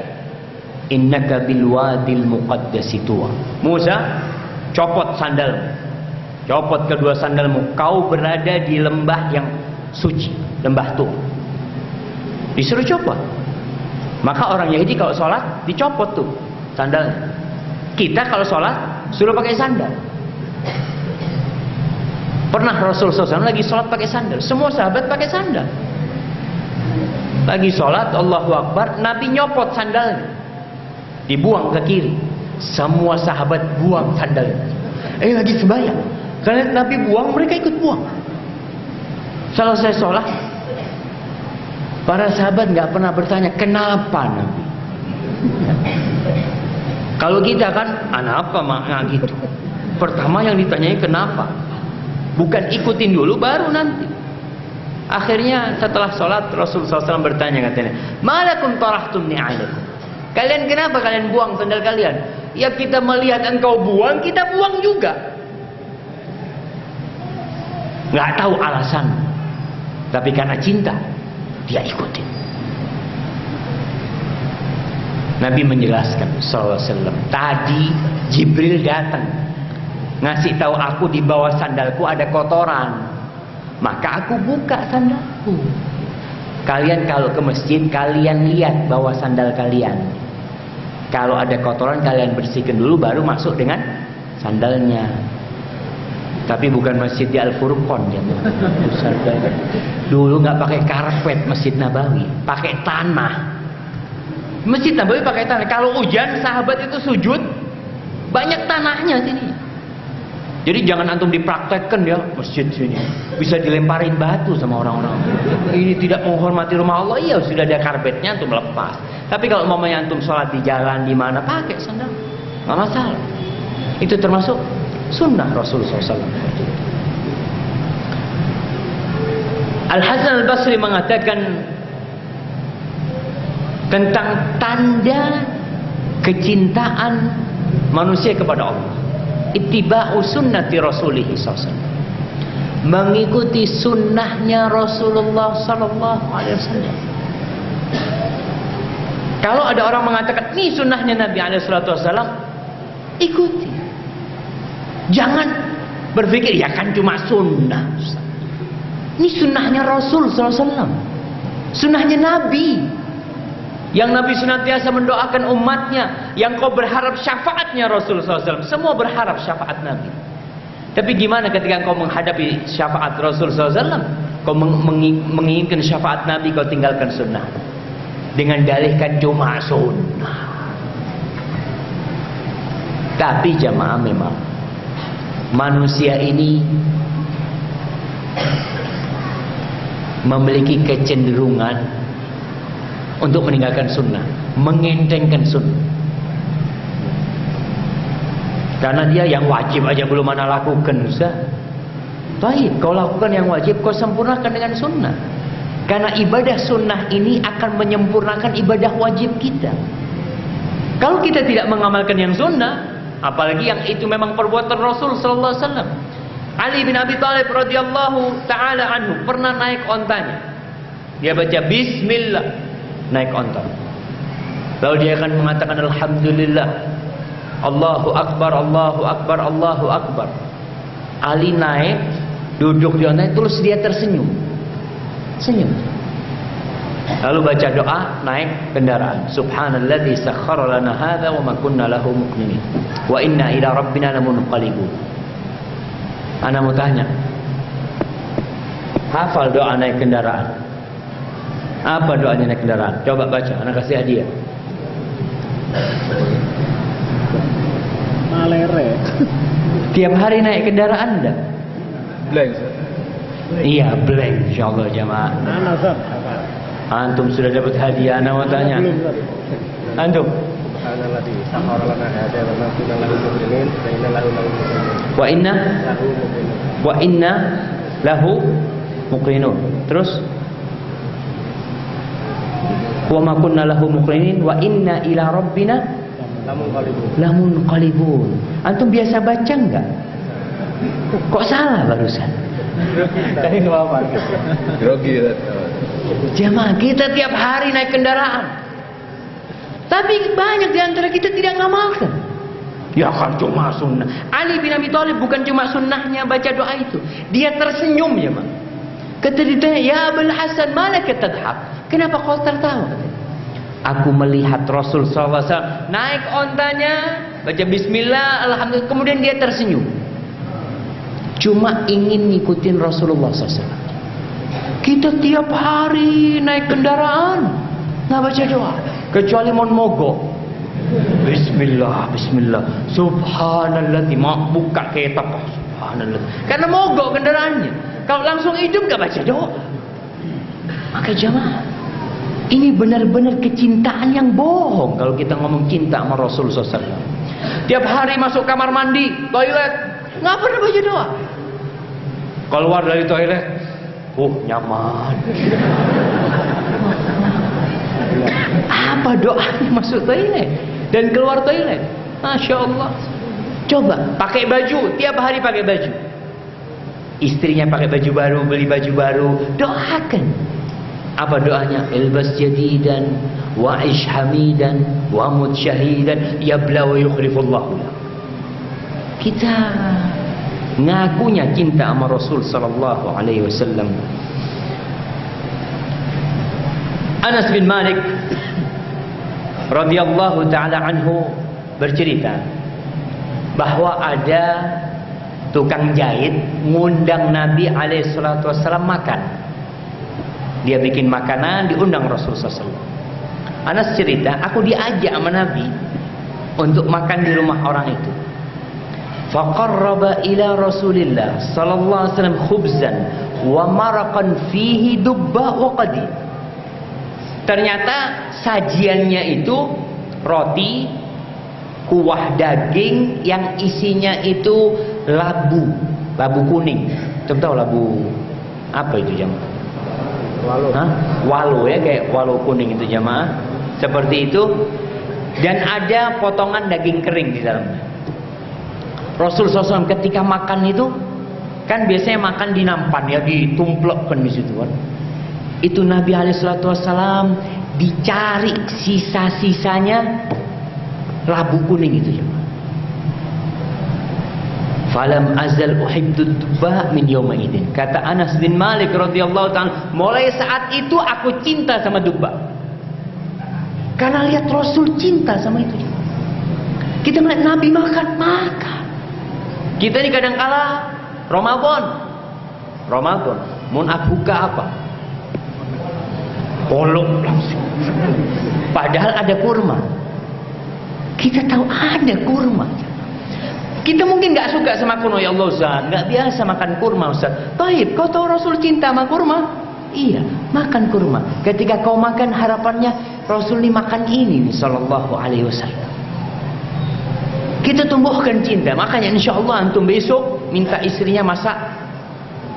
innaka bil wadil muqaddasi tuwa. Musa, copot sandalmu, copot kedua sandalmu, kau berada di lembah yang suci, lembah Tur. Disuruh copot. Maka orang Yahudi kalau sholat dicopot tuh sandalnya. Kita kalau sholat suruh pakai sandal. Pernah Rasul SAW lagi sholat pakai sandal, semua sahabat pakai sandal. Lagi sholat, Allahu Akbar, Nabi nyopot sandalnya, dibuang ke kiri. Semua sahabat buang sandalnya. Lagi sembahyang, karena Nabi buang, mereka ikut buang. Selesai sholat, para sahabat nggak pernah bertanya kenapa Nabi. Kalau kita kan, apa makna gitu? Pertama yang ditanyai kenapa, bukan ikutin dulu baru nanti. Akhirnya setelah sholat Rasulullah SAW bertanya, katanya, malakum tarahtum ni'alakum, kalian kenapa kalian buang sandal kalian? Ya kita melihat engkau buang, kita buang juga. Nggak tahu alasan, tapi karena cinta dia ikutin. Nabi menjelaskan SAW, tadi Jibril datang ngasih tahu aku di bawah sandalku ada kotoran, maka aku buka sandalku. Kalian kalau ke masjid, kalian lihat bawah sandal kalian. Kalau ada kotoran kalian bersihkan dulu, baru masuk dengan sandalnya. Tapi bukan masjid di Al-Furqon ya. Dulu nggak pakai karpet Masjid Nabawi, pakai tanah. Masjid Nabawi pakai tanah. Kalau hujan sahabat itu sujud, banyak tanahnya sini. Jadi jangan antum dipraktekkan ya masjid sini, bisa dilemparin batu sama orang-orang. Ini tidak menghormati rumah Allah. Iya, sudah ada karpetnya, antum lepas. Tapi kalau umpamanya antum sholat di jalan di mana, pakai sandal, nggak masalah. Itu termasuk sunnah Rasulullah SAW. Al Hasan Al Basri mengatakan tentang tanda kecintaan manusia kepada Allah, ittiba'u sunnati Rasulih SAW, mengikuti sunnahnya Rasulullah SAW. Kalau ada orang mengatakan ini sunnahnya Nabi SAW, ikuti. Jangan berpikir ya kan cuma sunnah. Ini sunnahnya Rasul SAW, sunnahnya Nabi, yang Nabi senantiasa mendoakan umatnya, yang kau berharap syafaatnya Rasul SAW. Semua berharap syafaat Nabi. Tapi gimana ketika kau menghadapi syafaat Rasul SAW, kau menginginkan syafaat Nabi, kau tinggalkan sunnah dengan dalihkan cuma sunnah. Tapi jamaah, memang manusia ini memiliki kecenderungan untuk meninggalkan sunnah, mengentengkan sunnah. Karena dia yang wajib aja belum mana lakukan, Ustaz. Baik, kau lakukan yang wajib, kau sempurnakan dengan sunnah. Karena ibadah sunnah ini akan menyempurnakan ibadah wajib kita. Kalau kita tidak mengamalkan yang sunnah, apalagi yang itu memang perbuatan Rasul sallallahu alaihi wasallam, Ali bin Abi Thalib radhiyallahu taala anhu pernah naik ontanya. Dia baca bismillah, naik onta. Lalu dia akan mengatakan alhamdulillah, Allahu akbar, Allahu akbar, Allahu akbar. Ali naik, duduk di ontanya, terus dia tersenyum. Senyum. Lalu baca doa, naik kendaraan. Subhanalladzi sakhkhara lana hadza wa ma kunna lahu muqrinin. Wa inna ila rabbina lamunqalibun. Ana mau tanya. Hafal doa naik kendaraan? Apa doanya naik kendaraan? Coba baca, ana kasih hadiah. Malere. Tiap hari naik kendaraan enggak? Blank. Iya, blank insyaallah jamaah. Ana Ustaz. Antum sudah dapat hadiah, ana mau tanya. Belum, Ustaz. Antum? Subhanalladzi sakhkhara lana hadza wa ma kunna lahu muqrinin wa inna lahu muqrinun. Wa inna lahu muqrinun. Terus wa ma kunna lahu muqrinin wa inna ila rabbina lamunqalibun. Antum biasa baca enggak? Kok salah barusan? Tadi apa? Grogi. Jamaah, kita tiap hari naik kendaraan. Tapi banyak di antara kita tidak ngamalkan. Ya kan cuma sunnah. Ali bin Abi Thalib bukan cuma sunnahnya baca doa itu. Dia tersenyum ya, Mak. Kata dia, ya Abul Hasan, malaka tadhak? Kenapa kau tertawa? Aku melihat Rasul SAW naik ontanya, baca bismillah, alhamdulillah, kemudian dia tersenyum. Cuma ingin ngikutin Rasulullah SAW. Kita tiap hari naik kendaraan nggak baca doa, kecuali mau mogok. Bismillah, Bismillah, Subhanallah, mau buka kitab, Subhanallah. Karena mogok kendaraannya. Kalau langsung hidup nggak baca doa. Maka jamaah, ini benar-benar kecintaan yang bohong kalau kita ngomong cinta sama Rasul SAW. Tiap hari masuk kamar mandi, toilet, nggak pernah baca doa. Keluar dari toilet, nyaman. Apa doanya masuk toilet dan keluar toilet? Masya Allah. Coba pakai baju, tiap hari pakai baju. Istrinya pakai baju baru, beli baju baru, doakan. Apa doanya? Ilbas jadidan wa ish hamidan wa mut syahidan yabla wa yukhrifullahu. Kita ngakunya cinta sama Rasul sallallahu alaihi wasallam. Anas bin Malik radhiyallahu taala anhu bercerita bahwa ada tukang jahit ngundang Nabi alaihi salatu wasallam makan. Dia bikin makanan, diundang Rasul sallallahu alaihi wasallam. Anas cerita, aku diajak sama Nabi untuk makan di rumah orang itu. Faqarraba ila Rasulillah sallallahu alaihi wasallam khubzan wa maraqan fihi dubba wa qadi. Ternyata sajiannya itu roti, kuah daging yang isinya itu labu kuning. Tahu labu apa itu jamaah? Walu. Hah? Walu ya, kayak walu kuning itu jamaah. Seperti itu. Dan ada potongan daging kering di dalamnya. Rasul SAW ketika makan itu kan biasanya makan di nampan ya, ditumplekkan di situ kan. Itu Nabi SAW dicari sisa-sisanya labu kuning itu jemaah. Falam azal uhibbud dubba min yawma idin. Kata Anas bin Malik radhiyallahu ta'ala, mulai saat itu aku cinta sama dubba. Karena lihat Rasul cinta sama itu jemaah. Kita melihat Nabi makan. Kita ini kadang kala Ramadan mau buka apa? Polong langsung. Padahal ada kurma. Kita tahu ada kurma. Kita mungkin nggak suka sama kurma, ya Allah Ustaz, nggak biasa makan kurma Ustaz. Baik, kau tahu Rasul cinta sama kurma? Iya, makan kurma. Ketika kau makan, harapannya Rasul ini makan ini sallallahu alaihi wasallam. Kita tumbuhkan cinta. Makanya insya Allah antum besok minta istrinya masak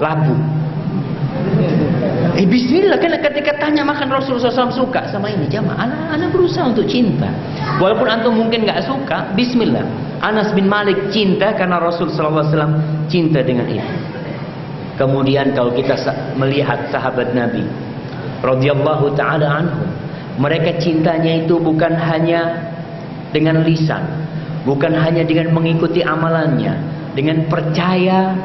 labu. Bismillah, kan ketika tanya makan Rasulullah SAW suka sama ini jamaah. Anak berusaha untuk cinta. Walaupun antum mungkin nggak suka, Bismillah. Anas bin Malik cinta karena Rasul sallallahu alaihi wasallam cinta dengan itu. Kemudian kalau kita melihat sahabat Nabi radhiyallahu taala anhum, mereka cintanya itu bukan hanya dengan lisan, bukan hanya dengan mengikuti amalannya, dengan percaya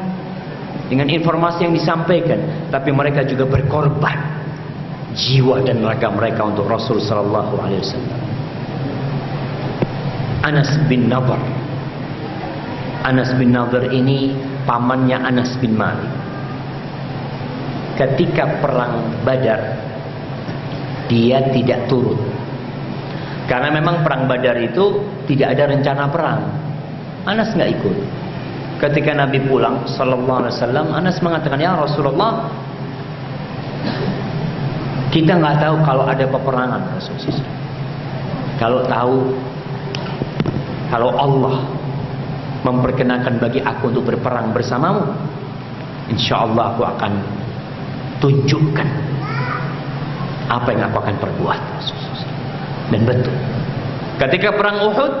dengan informasi yang disampaikan, tapi mereka juga berkorban jiwa dan raga mereka untuk Rasul sallallahu alaihi wasallam. Anas bin Nadhr. Anas bin Nadhr ini pamannya Anas bin Malik. Ketika perang Badar, dia tidak turun. Karena memang perang Badar itu tidak ada rencana perang. Anas nggak ikut. Ketika Nabi pulang sallallahu alaihi wasallam, Anas mengatakan, "Ya Rasulullah, kita nggak tahu kalau ada peperangan, Rasulullah. Kalau tahu, kalau Allah memperkenankan bagi aku untuk berperang bersamamu, insya Allah aku akan tunjukkan apa yang aku akan perbuat." Dan betul, ketika perang Uhud,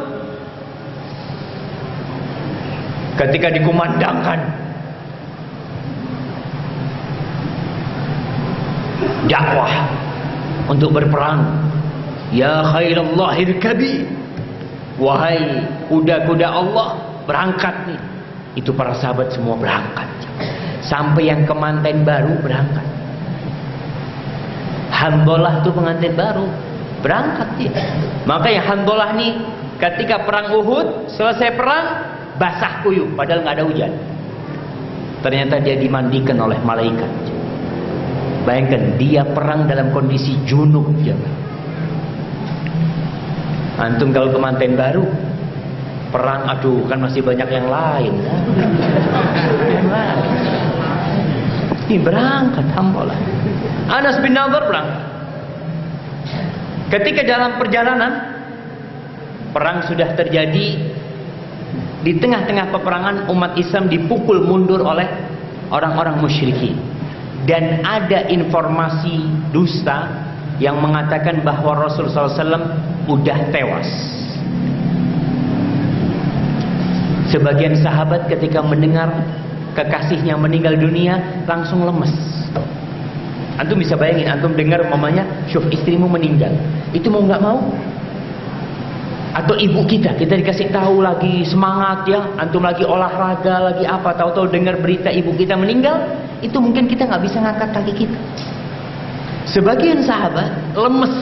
ketika dikumandangkan dakwah untuk berperang, ya khailallah irkabi, wahai kuda-kuda Allah, berangkat nih. Itu para sahabat semua berangkat. Sampai yang kemanten baru berangkat. Handolah itu pengantin baru, berangkat dia. Makanya Handolah nih ketika perang Uhud, selesai perang basah kuyup, padahal nggak ada hujan. Ternyata dia dimandikan oleh malaikat. Bayangkan, dia perang dalam kondisi junub. Antum kalau kemanten baru perang, aduh kan masih banyak yang lain. Ini berangkat, alhamdulillah. Anas bin Nadhr berangkat. Ketika dalam perjalanan, perang sudah terjadi. Di tengah-tengah peperangan, umat Islam dipukul mundur oleh orang-orang musyrikin. Dan ada informasi dusta yang mengatakan bahwa Rasulullah SAW udah tewas. Sebagian sahabat ketika mendengar kekasihnya meninggal dunia langsung lemes. Antum bisa bayangin, antum dengar mamanya, "Syuf, istrimu meninggal." Itu mau nggak mau? Atau ibu kita dikasih tahu lagi semangat ya, antum lagi olahraga, lagi apa, tahu-tahu dengar berita ibu kita meninggal, itu mungkin kita nggak bisa ngangkat kaki kita. Sebagian sahabat lemes,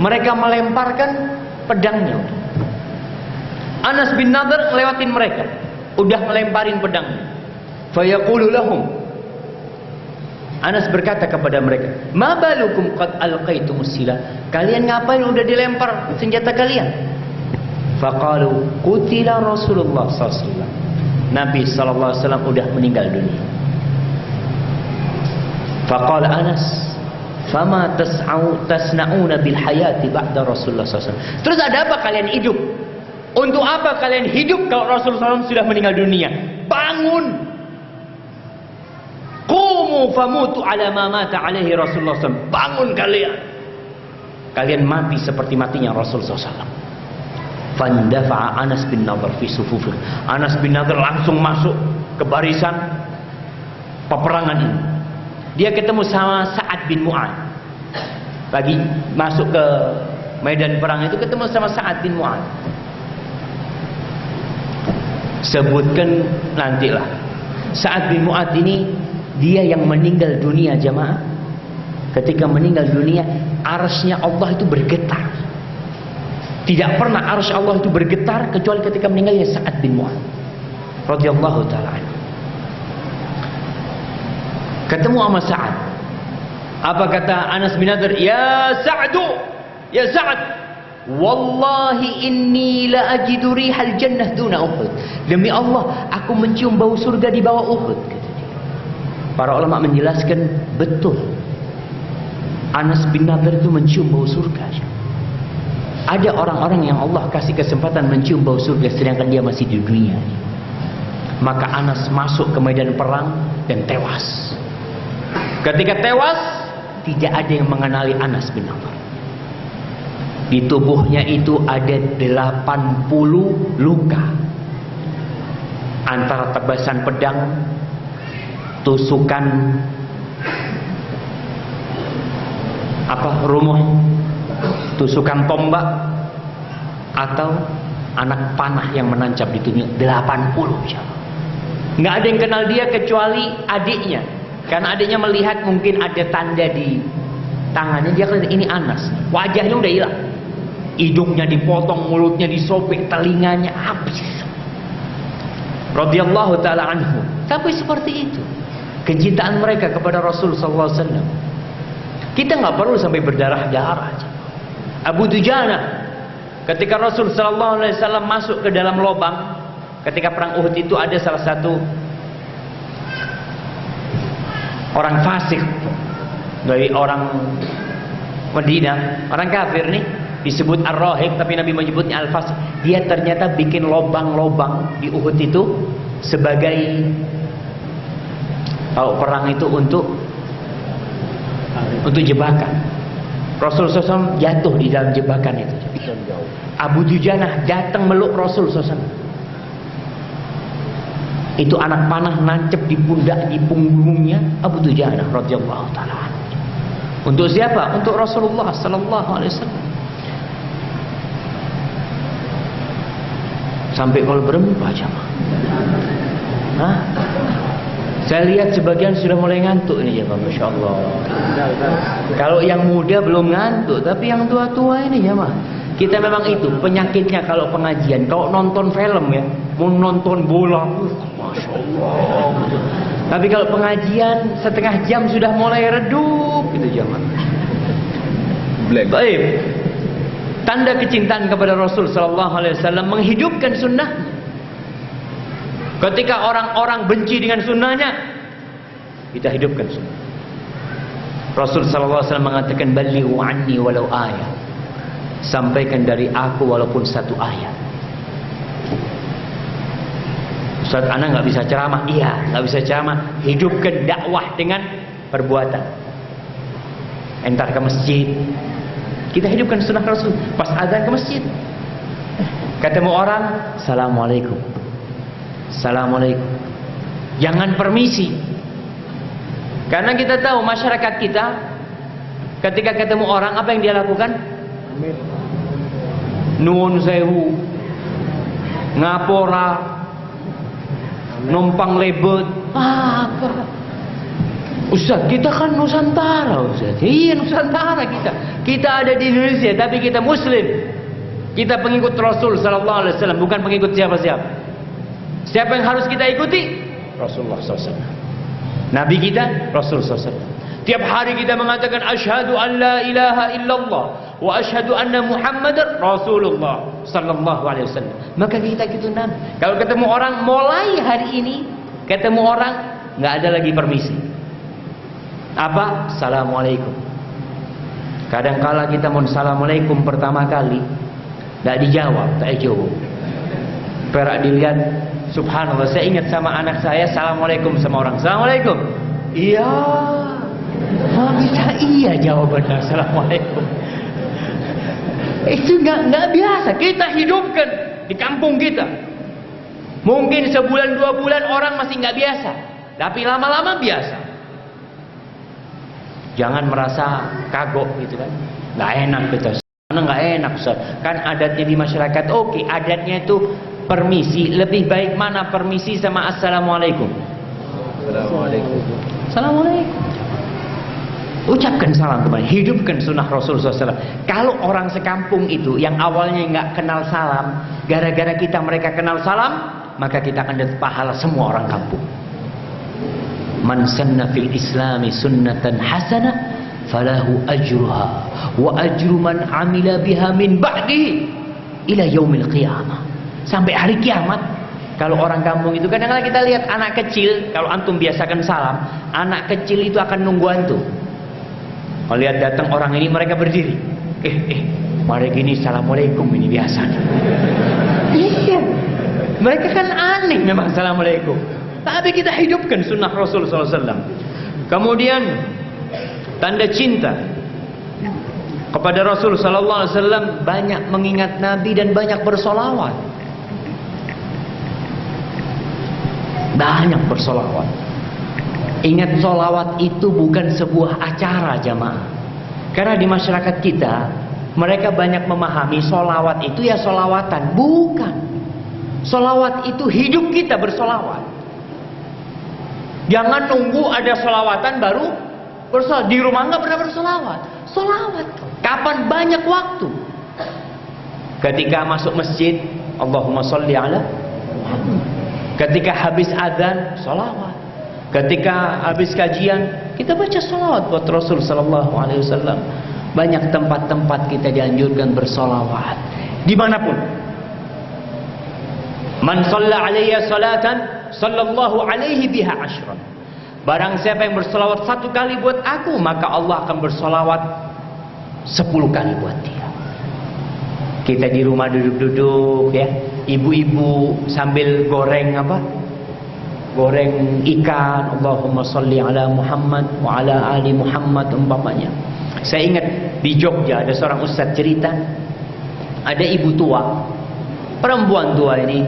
mereka melemparkan pedangnya. Anas bin Nadhr lewatin mereka, udah melemparin pedangnya. Fayaqulu lahum, Anas berkata kepada mereka, "Ma balukum qad alqaitumus silah?" Kalian ngapain udah dilempar senjata kalian? Faqalu qutila Rasulullah sallallahu alaihi wasallam. Nabi sallallahu alaihi wasallam udah meninggal dunia. Faqala Anas, "Fama tasna'una bil hayati ba'da Rasulullah sallallahu alaihi wasallam?" Terus ada apa kalian hidup? Untuk apa kalian hidup kalau Rasulullah SAW sudah meninggal dunia? Bangun! Qumu famutu ala ma mata alaihi Rasulullah SAW. Bangun kalian. Kalian mati seperti matinya Rasulullah SAW. Fandafa'a Anas bin Nadhr fi sufufih. Anas bin Nadhr langsung masuk ke barisan peperangan ini. Dia ketemu sama Sa'ad bin Mu'ad. Lagi masuk ke medan perang itu ketemu sama Sa'ad bin Mu'ad. Sebutkan nantilah. Sa'ad bin Mu'ad ini dia yang meninggal dunia, jamaah. Ketika meninggal dunia, arsy-Nya Allah itu bergetar. Tidak pernah arsy Allah itu bergetar kecuali ketika meninggalnya Sa'ad bin Mu'ad radhiyallahu ta'ala anhu. Ketemu sama Sa'ad. Apa kata Anas bin Nadhr? "Ya Sa'du, ya Sa'ad, wallahi inni la ajidu rihal jannah duna Uhud." Demi Allah, aku mencium bau surga di bawah Uhud. Para ulama menjelaskan betul. Anas bin Nadhr itu mencium bau surga. Ada orang-orang yang Allah kasih kesempatan mencium bau surga sedangkan dia masih di dunia. Maka Anas masuk ke medan perang dan tewas. Ketika tewas, tidak ada yang mengenali Anas bin Nadhr. Di tubuhnya itu ada 80 luka, antara tebasan pedang, tusukan rumuh, tusukan tombak, atau anak panah yang menancap di tubuhnya. 80. Nggak ada yang kenal dia kecuali adiknya, karena adiknya melihat mungkin ada tanda di tangannya, dia kata ini Anas. Wajahnya udah hilang, hidungnya dipotong, mulutnya disobek, telinganya habis. Radhiyallahu taala anhu. Tapi seperti itu kecintaan mereka kepada Rasul sallallahu alaihi wasallam. Kita nggak perlu sampai berdarah-darah. Abu Dujana, ketika Rasul sallallahu alaihi wasallam masuk ke dalam lubang ketika perang Uhud itu, ada salah satu orang fasik dari orang Madinah, orang kafir nih, disebut Ar-Rahib, tapi Nabi menyebutnya Al-Fasik. Dia ternyata bikin lobang-lobang di Uhud itu sebagai, kalau perang itu untuk jebakan. Rasul SAW jatuh di dalam jebakan itu. Abu Dujanah datang meluk Rasul SAW. Itu anak panah nancep di pundak, di punggungnya Abu Dujanah radhiyallahu taala. Untuk siapa? Untuk Rasulullah sallallahu alaihi wasallam. Sampai kalau berempat jemaah. Hah? Saya lihat sebagian sudah mulai ngantuk ini jemaah, Masya Allah. Kalau yang muda belum ngantuk, tapi yang tua-tua ini jemaah, kita memang itu penyakitnya kalau pengajian. Kalau nonton film ya, mau nonton bola, Masya Allah. Tapi kalau pengajian setengah jam sudah mulai redup gitu jemaah. Baik. Tanda kecintaan kepada Rasul sallallahu alaihi wasallam, menghidupkan sunnah. Ketika orang-orang benci dengan sunnahnya, kita hidupkan sunnah. Rasul sallallahu alaihi wasallam mengatakan, "Ballighu anni walau ayat." Sampaikan dari aku walaupun satu ayat. Ustaz, ana nggak bisa ceramah. Iya, nggak bisa ceramah. Hidupkan dakwah dengan perbuatan. Entar ke masjid, kita hidupkan sunnah Rasul. Pas azan ke masjid, ketemu orang, Assalamualaikum, Assalamualaikum. Jangan permisi. Karena kita tahu masyarakat kita, ketika ketemu orang, apa yang dia lakukan? Nuwun sewu, ngapora, numpang lebet. Apa? Ustaz, kita kan Nusantara, Ustaz. Iya, Nusantara kita. Kita ada di Indonesia, tapi kita Muslim. Kita pengikut Rasul sallallahu alaihi wasallam, bukan pengikut siapa-siapa. Siapa yang harus kita ikuti? Rasulullah SAW. Nabi kita Rasul SAW. Tiap hari kita mengatakan asyhadu an la ilaha illallah wa asyhadu anna Muhammadar Rasulullah sallallahu alaihi wasallam. Maka kita gitu Nabi. Kalau ketemu orang, mulai hari ini ketemu orang nggak ada lagi permisi. Apa? Assalamualaikum. Kadangkala kita mau assalamualaikum pertama kali nggak dijawab, tak jawab. Perak dilihat, subhanallah, saya ingat sama anak saya, assalamualaikum sama orang, assalamualaikum. Iya, bisa iya jawabannya assalamualaikum. Itu nggak biasa. Kita hidupkan di kampung kita. Mungkin sebulan 2 bulan orang masih nggak biasa, tapi lama-lama biasa. Jangan merasa kagok gitu kan, nggak enak gitu. Karena nggak enak Ustaz. Kan adatnya di masyarakat, oke, adatnya itu permisi. Lebih baik mana permisi sama assalamualaikum? Assalamualaikum. Assalamualaikum. Ucapkan salam kepada, hidupkan sunnah Rasul SAW. Kalau orang sekampung itu yang awalnya nggak kenal salam, gara-gara kita mereka kenal salam, maka kita akan dapat pahala semua orang kampung. Man sanna fil islami sunnatan hasanah falahu ajruha wa ajru man amila biha min ba'di ila yaumil qiyamah. Sampai hari kiamat. Kalau orang kampung itu, kadang-kadang kita lihat anak kecil, kalau antum biasakan salam, anak kecil itu akan nunggu antum. Kalau lihat datang orang ini, mereka berdiri. Mari gini, assalamualaikum, ini biasa. Iya, mereka kan aneh memang assalamualaikum. Tapi kita hidupkan sunnah Rasul SAW. Kemudian tanda cinta kepada Rasul sallallahu alaihi wasallam, banyak mengingat Nabi dan banyak bersolawat. Banyak bersolawat. Ingat, solawat itu bukan sebuah acara jamaah. Karena di masyarakat kita, mereka banyak memahami solawat itu ya solawatan. Bukan. Solawat itu hidup kita bersolawat. Jangan nunggu ada solawatan baru bersolawat. Di rumah nggak pernah bersolawat. Solawat. Kapan banyak waktu? Ketika masuk masjid, Allahumma sholli ala Muhammad. Ketika habis azan, solawat. Ketika habis kajian, kita baca solawat buat Rasul sallallahu alaihi wasallam. Banyak tempat-tempat kita dianjurkan bersolawat. Dimanapun. Man shalla alayya salatan, sallallahu alaihi biha ashran. Barang siapa yang bersolawat 1 kali buat aku, maka Allah akan bersolawat 10 kali buat dia. Kita di rumah duduk-duduk ya, ibu-ibu sambil goreng apa? Goreng ikan, Allahumma sholli ala Muhammad wa ala ali Muhammad umpamanya. Saya ingat di Jogja ada seorang ustaz cerita, ada ibu tua, perempuan tua ini,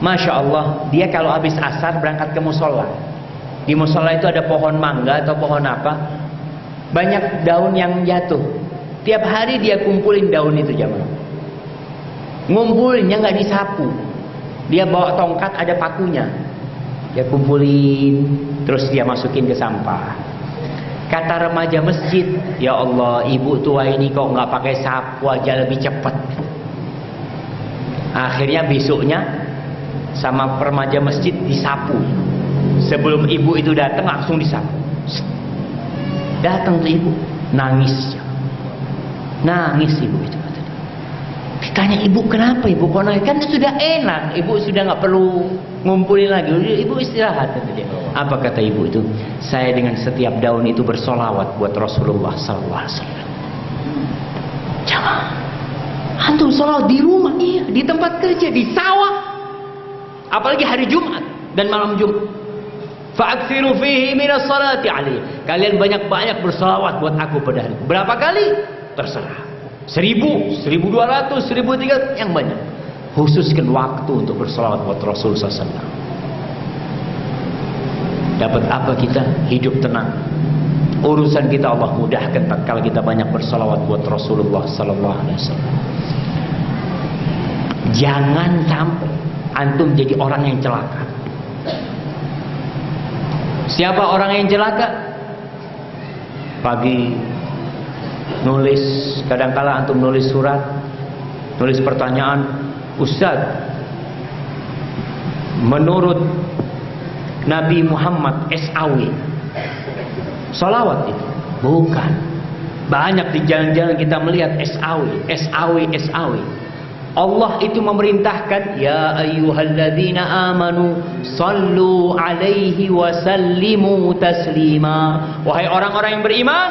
Masya Allah, dia kalau habis asar berangkat ke musola. Di musola itu ada pohon mangga atau pohon apa, banyak daun yang jatuh. Tiap hari dia kumpulin daun itu jamaah. Ngumpulinnya nggak disapu. Dia bawa tongkat ada pakunya. Dia kumpulin, terus dia masukin ke sampah. Kata remaja masjid, ya Allah, ibu tua ini kok nggak pakai sapu aja lebih cepat. Akhirnya besoknya sama remaja masjid disapu. Sebelum ibu itu datang langsung disapu. Datang tuh ibu, nangis. Nangis ibu itu. Ditanya ibu, kenapa ibu kok nangis? Kan sudah enak, ibu sudah nggak perlu ngumpulin lagi, ibu istirahat. Apa kata ibu itu? Saya dengan setiap daun itu bersolawat buat Rasulullah sallallahu alaihi wasallam. Jangan. Antum solawat di rumah, iya, di tempat kerja, di sawah, apalagi hari Jumat dan malam Jumat. Fa'aksiru fihi minas salati alaihi. Kalian banyak-banyak bersolawat buat aku pada hari. Berapa kali? Terserah. 1000, 1200, 1300, yang banyak. Khususkan waktu untuk bersolawat buat Rasul SAW. Dapat apa kita? Hidup tenang. Urusan kita Allah mudahkan tatkala kita banyak bersolawat buat Rasulullah SAW. Jangan sampai antum jadi orang yang celaka. Siapa orang yang celaka? Pagi nulis, kadangkala antum nulis surat, nulis pertanyaan, Ustaz, menurut Nabi Muhammad SAW, salawat itu bukan. Banyak di jalan-jalan kita melihat SAW. Allah itu memerintahkan, ya ayyuhalladzina amanu sallu alaihi wa sallimu taslima. Wahai orang-orang yang beriman,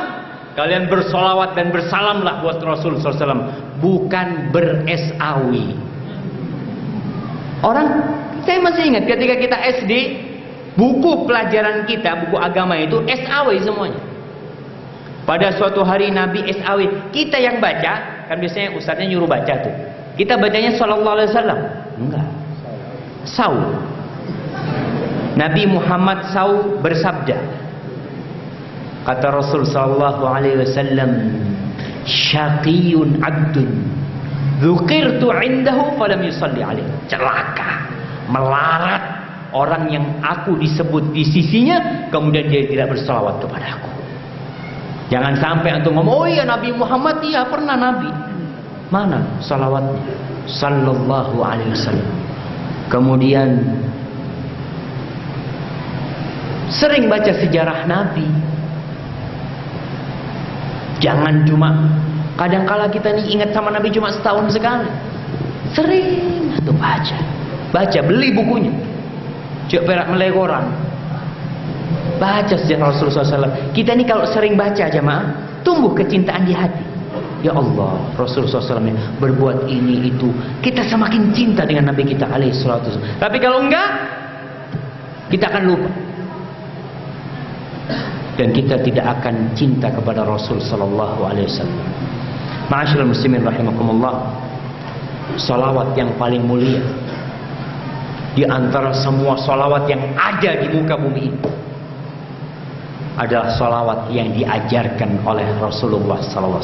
kalian bersolawat dan bersalamlah buat Rasul SAW. Bukan ber-SAW. Orang, saya masih ingat ketika kita SD, buku pelajaran kita, buku agama itu SAW semuanya. Pada suatu hari Nabi SAW, kita yang baca, kan biasanya ustadznya nyuruh baca tuh. Kita bacanya sallallahu alaihi wasallam. Enggak. Saw. Nabi Muhammad SAW bersabda, kata Rasul sallallahu alaihi wasallam, syaqiyun abdun dzukirtu indahu falam yusalli alaihi. Celaka, melarat orang yang aku disebut di sisinya kemudian dia tidak berselawat kepada aku. Jangan sampai antum ngomong, oh iya Nabi Muhammad, iya pernah Nabi. Mana salawatnya? Sallallahu alaihi wasallam. Kemudian sering baca sejarah Nabi. Jangan cuma kadangkala kita nih ingat sama Nabi cuma setahun sekali. Sering tuh baca, beli bukunya. Cek perak melek koran. Baca sejarah Rasulullah SAW. Kita nih kalau sering baca jemaah, tumbuh kecintaan di hati. Ya Allah, Rasulullah SAW berbuat ini itu, kita semakin cinta dengan Nabi kita alaihi salatu wasallam. Tapi kalau enggak, kita akan lupa. Dan kita tidak akan cinta kepada Rasul sallallahu alaihi wasallam. Ma'asyiral muslimin rahimakumullah, salawat yang paling mulia di antara semua salawat yang ada di muka bumi ini adalah salawat yang diajarkan oleh Rasulullah SAW.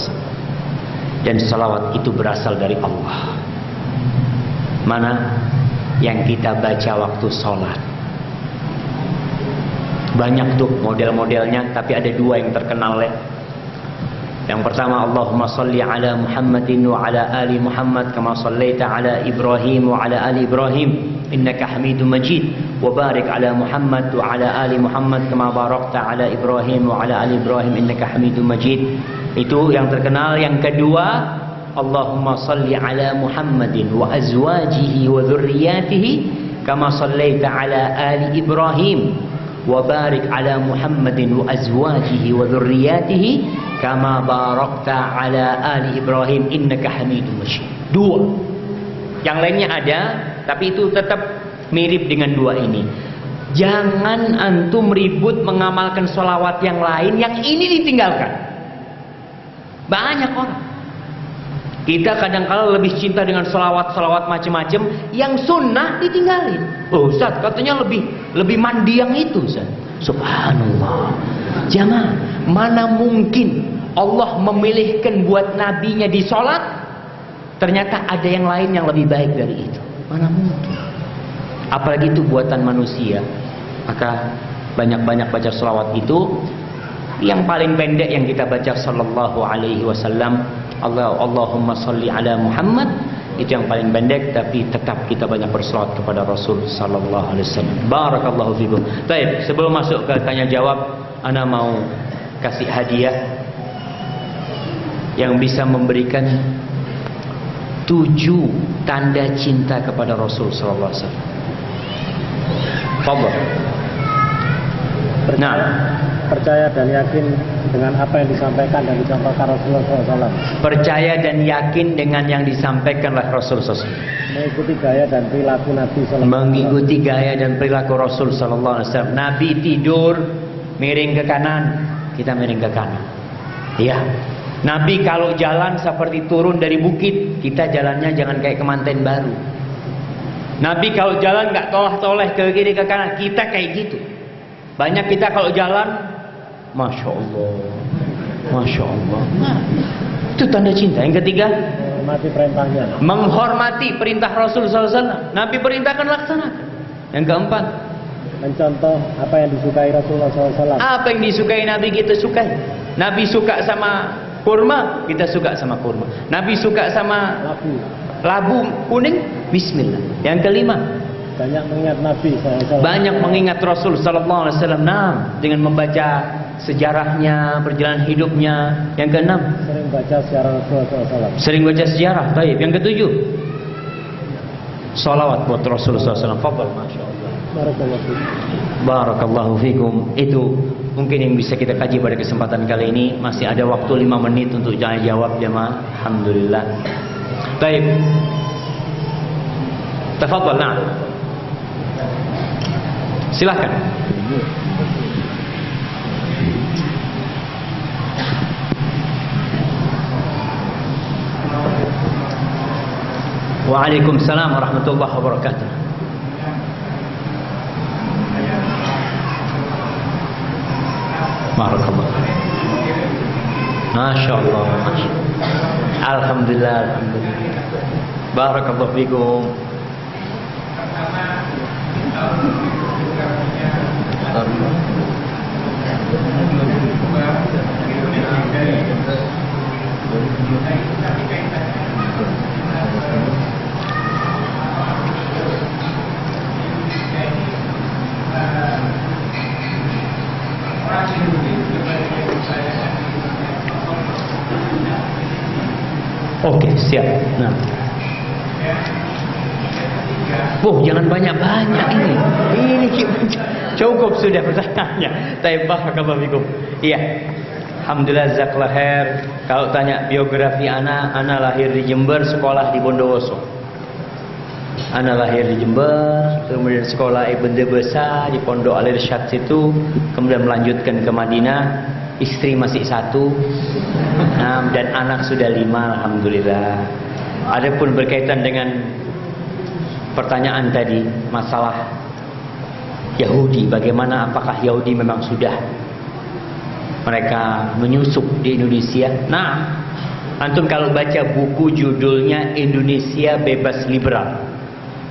Dan salawat itu berasal dari Allah. Mana yang kita baca waktu sholat. Banyak tuh model-modelnya, tapi ada dua yang terkenal ya. Yang pertama, Allahumma salli ala Muhammadin wa ala ali Muhammad kama sallaita ala Ibrahim wa ala ali Ibrahim innaka Hamidum Majid, wa barik ala Muhammad wa ala ali Muhammad kama barakta ala Ibrahim wa ala ali Ibrahim innaka Hamidum Majid. Itu yang terkenal. Yang kedua, Allahumma salli ala Muhammadin wa azwajihi wa dhurriyyatihi kama sallaita ala ali Ibrahim wa barik ala Muhammadin wa azwajihi wa dhurriyyatihi kama barakta ala ali Ibrahim innaka Hamidum Majid. Dua. Yang lainnya ada, tapi itu tetap mirip dengan dua ini. Jangan antum ribut mengamalkan sholawat yang lain, yang ini ditinggalkan. Banyak orang. Kita kadang-kala lebih cinta dengan sholawat-sholawat macam-macam, yang sunnah ditinggalin. Oh Ustaz, katanya lebih mandi yang itu Ustaz. Subhanallah. Jamaah, mana mungkin Allah memilihkan buat nabinya di sholat, ternyata ada yang lain yang lebih baik dari itu. Mana mungkin. Apalagi itu buatan manusia. Maka banyak-banyak baca sholawat itu. Yang paling pendek yang kita baca sallallahu alaihi wasallam, Allahumma salli ala Muhammad, itu yang paling pendek, tapi tetap kita banyak berselawat kepada Rasul sallallahu alaihi wasallam. Barakallahu fikum. Baik, sebelum masuk ke tanya jawab, ana mau kasih hadiah yang bisa memberikan 7 tanda cinta kepada Rasul sallallahu alaihi wasallam. Fadhal. Nah, percaya dan yakin dengan apa yang disampaikan dan dicontohkan Rasulullah SAW. Percaya dan yakin dengan yang disampaikan oleh Rasulullah SAW. Mengikuti gaya dan perilaku Nabi SAW. Mengikuti gaya dan perilaku Rasul SAW. Nabi tidur miring ke kanan, kita miring ke kanan. Iya. Nabi kalau jalan seperti turun dari bukit, kita jalannya jangan kayak kemanten baru. Nabi kalau jalan nggak toleh-toleh ke kiri ke kanan, kita kayak gitu. Banyak kita kalau jalan, Masya Allah, Masya Allah. Nah, itu tanda cinta. Yang ketiga, menghormati perintahnya. Menghormati perintah Rasul SAW. Nabi perintahkan, laksanakan. Yang keempat, mencontoh apa yang disukai Rasulullah SAW. Apa yang disukai Nabi kita sukai. Nabi suka sama kurma, kita suka sama kurma. Nabi suka sama labu kuning, bismillah. Yang kelima, banyak mengingat Nabi SAW. Banyak mengingat Rasul sallallahu alaihi wasallam. Nah, dengan membaca sejarahnya, perjalanan hidupnya. Yang keenam, sering baca sejarah Rasulullah SAW. Sering baca sejarah. Baik. Yang ketujuh, salawat buat Rasulullah SAW. Fadhal, masya Allah. Barakallahu fikum. Itu mungkin yang bisa kita kaji pada kesempatan kali ini. Masih ada waktu 5 menit untuk tanya jawab jemaah. Alhamdulillah. Baik. Tafadhal, nah. Silakan. Waalaikumsalam warahmatullahi wabarakatuh. Barakallah. Masya Allah. Alhamdulillah. Alhamdulillah. Barakallahu fikum. Oke, siap. Nah. Jangan banyak-banyak ini. Ini cukup sudah pertanyaannya. Barakallahu fikum. Iya. Alhamdulillah, jazakallahu khair. Kalau tanya biografi ana lahir di Jember, sekolah di Bondowoso. Ana lahir di Jember, kemudian sekolah Ibn Debesa di Pondok Al Irsyad situ, kemudian melanjutkan ke Madinah. istri masih 1, dan anak sudah 5, alhamdulillah. Adapun berkaitan dengan pertanyaan tadi masalah Yahudi, bagaimana, apakah Yahudi memang sudah mereka menyusup di Indonesia? Nah, antum kalau baca buku judulnya Indonesia Bebas Liberal,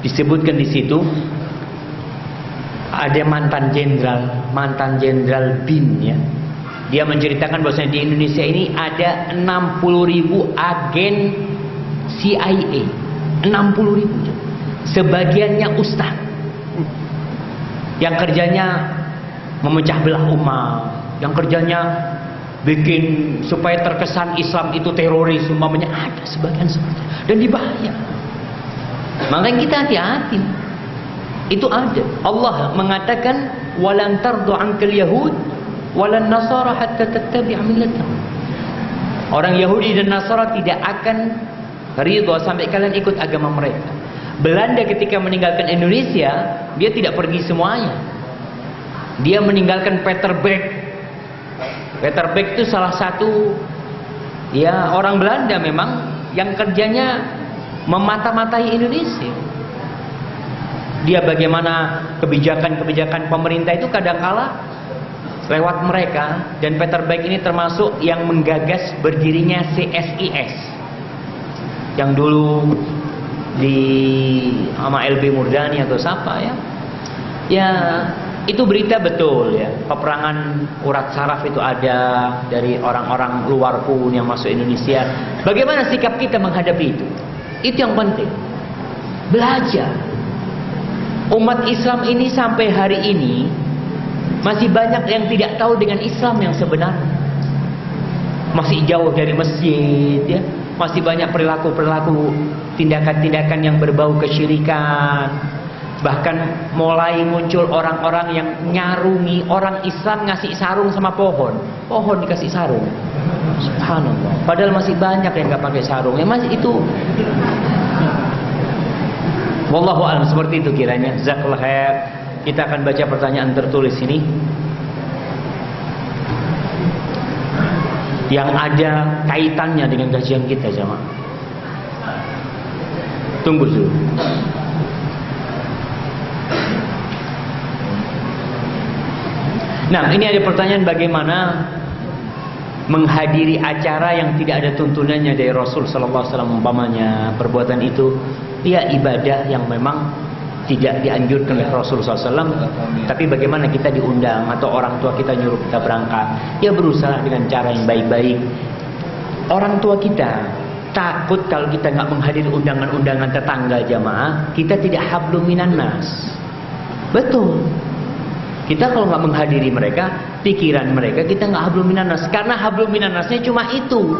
disebutkan di situ ada mantan jenderal BIN ya. Dia menceritakan bahwasanya di Indonesia ini ada 60.000 agen CIA, 60.000. Sebagiannya ustaz yang kerjanya memecah belah umat, yang kerjanya bikin supaya terkesan Islam itu teroris, umpamanya ada sebagian seperti itu, dan dibayar. Makanya kita hati-hati. Itu ada. Allah mengatakan walan tardu ankal yahud walan nasara hatta tattabi'a millatahum. Orang Yahudi dan Nasara tidak akan ridha sampai kalian ikut agama mereka. Belanda ketika meninggalkan Indonesia, dia tidak pergi semuanya. Dia meninggalkan Peter Beck. Peter Beck itu salah satu ya orang Belanda memang yang kerjanya memata-matai Indonesia. Dia bagaimana kebijakan-kebijakan pemerintah itu kadangkala lewat mereka, dan Peter Beck ini termasuk yang menggagas berdirinya CSIS yang dulu di sama LB Murdani atau siapa ya. Ya, itu berita betul ya. Peperangan urat saraf itu ada dari orang-orang luar pun yang masuk Indonesia. Bagaimana sikap kita menghadapi itu? Itu yang penting. Belajar. Umat Islam ini sampai hari ini masih banyak yang tidak tahu dengan Islam yang sebenarnya. Masih jauh dari masjid ya. Masih banyak perilaku-perilaku, tindakan-tindakan yang berbau kesyirikan. Bahkan mulai muncul orang-orang yang nyarungi orang Islam, ngasih sarung sama pohon. Pohon dikasih sarung. Subhanallah. Padahal masih banyak yang nggak pakai sarung. Ya masih itu. Wallahu a'lam, seperti itu kiranya. Jazakallahu khair. Kita akan baca pertanyaan tertulis ini yang ada kaitannya dengan kajian kita, jemaah. Tunggu dulu. Nah, ini ada pertanyaan bagaimana menghadiri acara yang tidak ada tuntunannya dari Rasul sallallahu alaihi wasallam, umpamanya perbuatan itu ya ibadah yang memang tidak dianjurkan oleh Rasul SAW, tapi bagaimana kita diundang atau orang tua kita nyuruh kita berangkat, ya berusaha dengan cara yang baik-baik. Orang tua kita takut kalau kita nggak menghadiri undangan-undangan tetangga jamaah, kita tidak hablum minan nas. Betul. Kita kalau nggak menghadiri mereka, pikiran mereka kita nggak hablum minan nas, karena hablum minan nasnya cuma itu.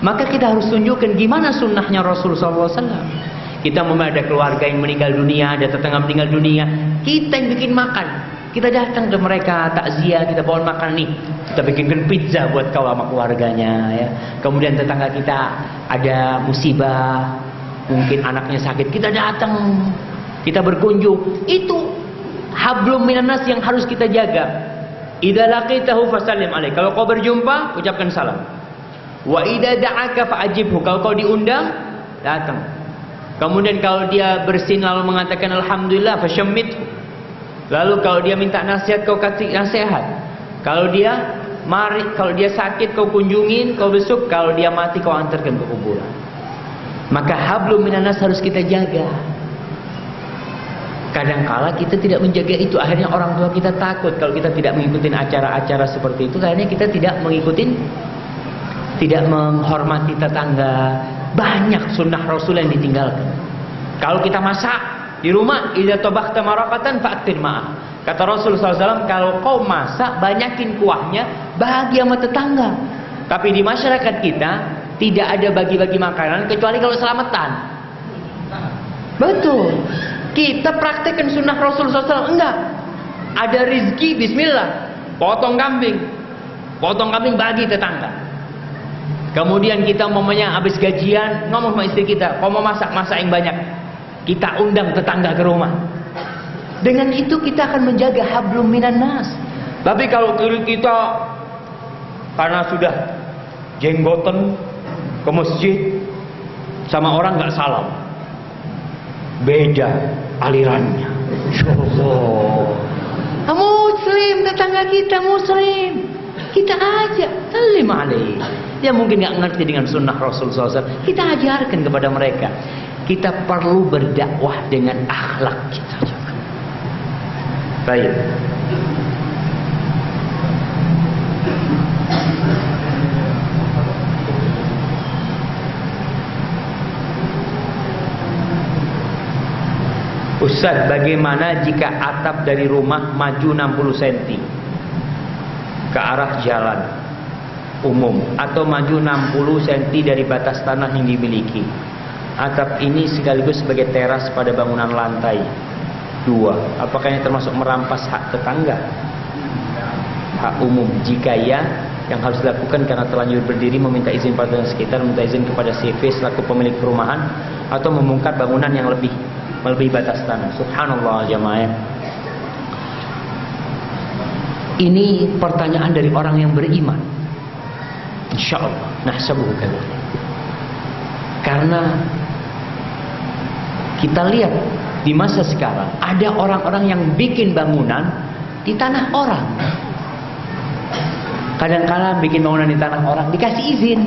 Maka kita harus tunjukkan gimana sunnahnya Rasul SAW. Kita ada keluarga yang meninggal dunia, ada tetangga meninggal dunia, kita yang bikin makan. Kita datang ke mereka, takziah, kita bawa makan nih. Kita bikinkan pizza buat kau sama keluarganya ya. Kemudian tetangga kita ada musibah, mungkin anaknya sakit, kita datang, kita berkunjung. Itu hablum minan nas yang harus kita jaga. Idza laqitahu fasallim alaihi. Kalau kau berjumpa, ucapkan salam. Wa idza da'aka fa'ajibhu. Kalau kau diundang, datang. Kemudian kalau dia bersin lalu mengatakan alhamdulillah fasyammit. Lalu kalau dia minta nasihat, kau kasih nasihat. Kalau dia sakit, kau kunjungin, kau besuk. Kalau dia mati, kau antarkan ke kuburan. Maka hablum minan nas harus kita jaga. Kadangkala kita tidak menjaga itu, akhirnya orang tua kita takut kalau kita tidak mengikuti acara-acara seperti itu. Akhirnya kita tidak menghormati tetangga. Banyak sunnah Rasul yang ditinggalkan. Kalau kita masak di rumah, idza tabakhta maraqatan fa'tir ma'ah. Kata Rasul SAW, kalau kau masak, banyakin kuahnya, bagi sama tetangga. Tapi di masyarakat kita tidak ada bagi-bagi makanan kecuali kalau selamatan. Betul. Kita praktekkan sunnah Rasul SAW. Enggak. Ada rizki, bismillah. Potong kambing bagi tetangga. Kemudian kita umpamanya habis gajian, ngomong sama istri kita, kau mau masak yang banyak. Kita undang tetangga ke rumah. Dengan itu kita akan menjaga hablum minan nas. Tapi kalau kita karena sudah jenggoten ke masjid sama orang nggak salam. Beda alirannya. Insyaallah. Muslim, tetangga kita Muslim, kita ajak salim alaih. Dia mungkin nggak ngerti dengan sunnah Rasul SAW. Kita ajarkan kepada mereka. Kita perlu berdakwah dengan akhlak kita. Baik. Ustaz, bagaimana jika atap dari rumah maju 60 cm ke arah jalan umum atau maju 60 cm dari batas tanah yang dimiliki? Atap ini sekaligus sebagai teras pada bangunan lantai 2. Apakah ini termasuk merampas hak tetangga? Hak umum. Jika ya, yang harus dilakukan karena terlanjur berdiri meminta izin pada sekitar, meminta izin kepada CV selaku pemilik perumahan, atau membongkar bangunan yang melebihi batas tanah. Subhanallah jamaah. Ini pertanyaan dari orang yang beriman. Insyaallah nahsabuhu kadzalik. Karena kita lihat di masa sekarang ada orang-orang yang bikin bangunan di tanah orang. Kadang-kala bikin bangunan di tanah orang dikasih izin.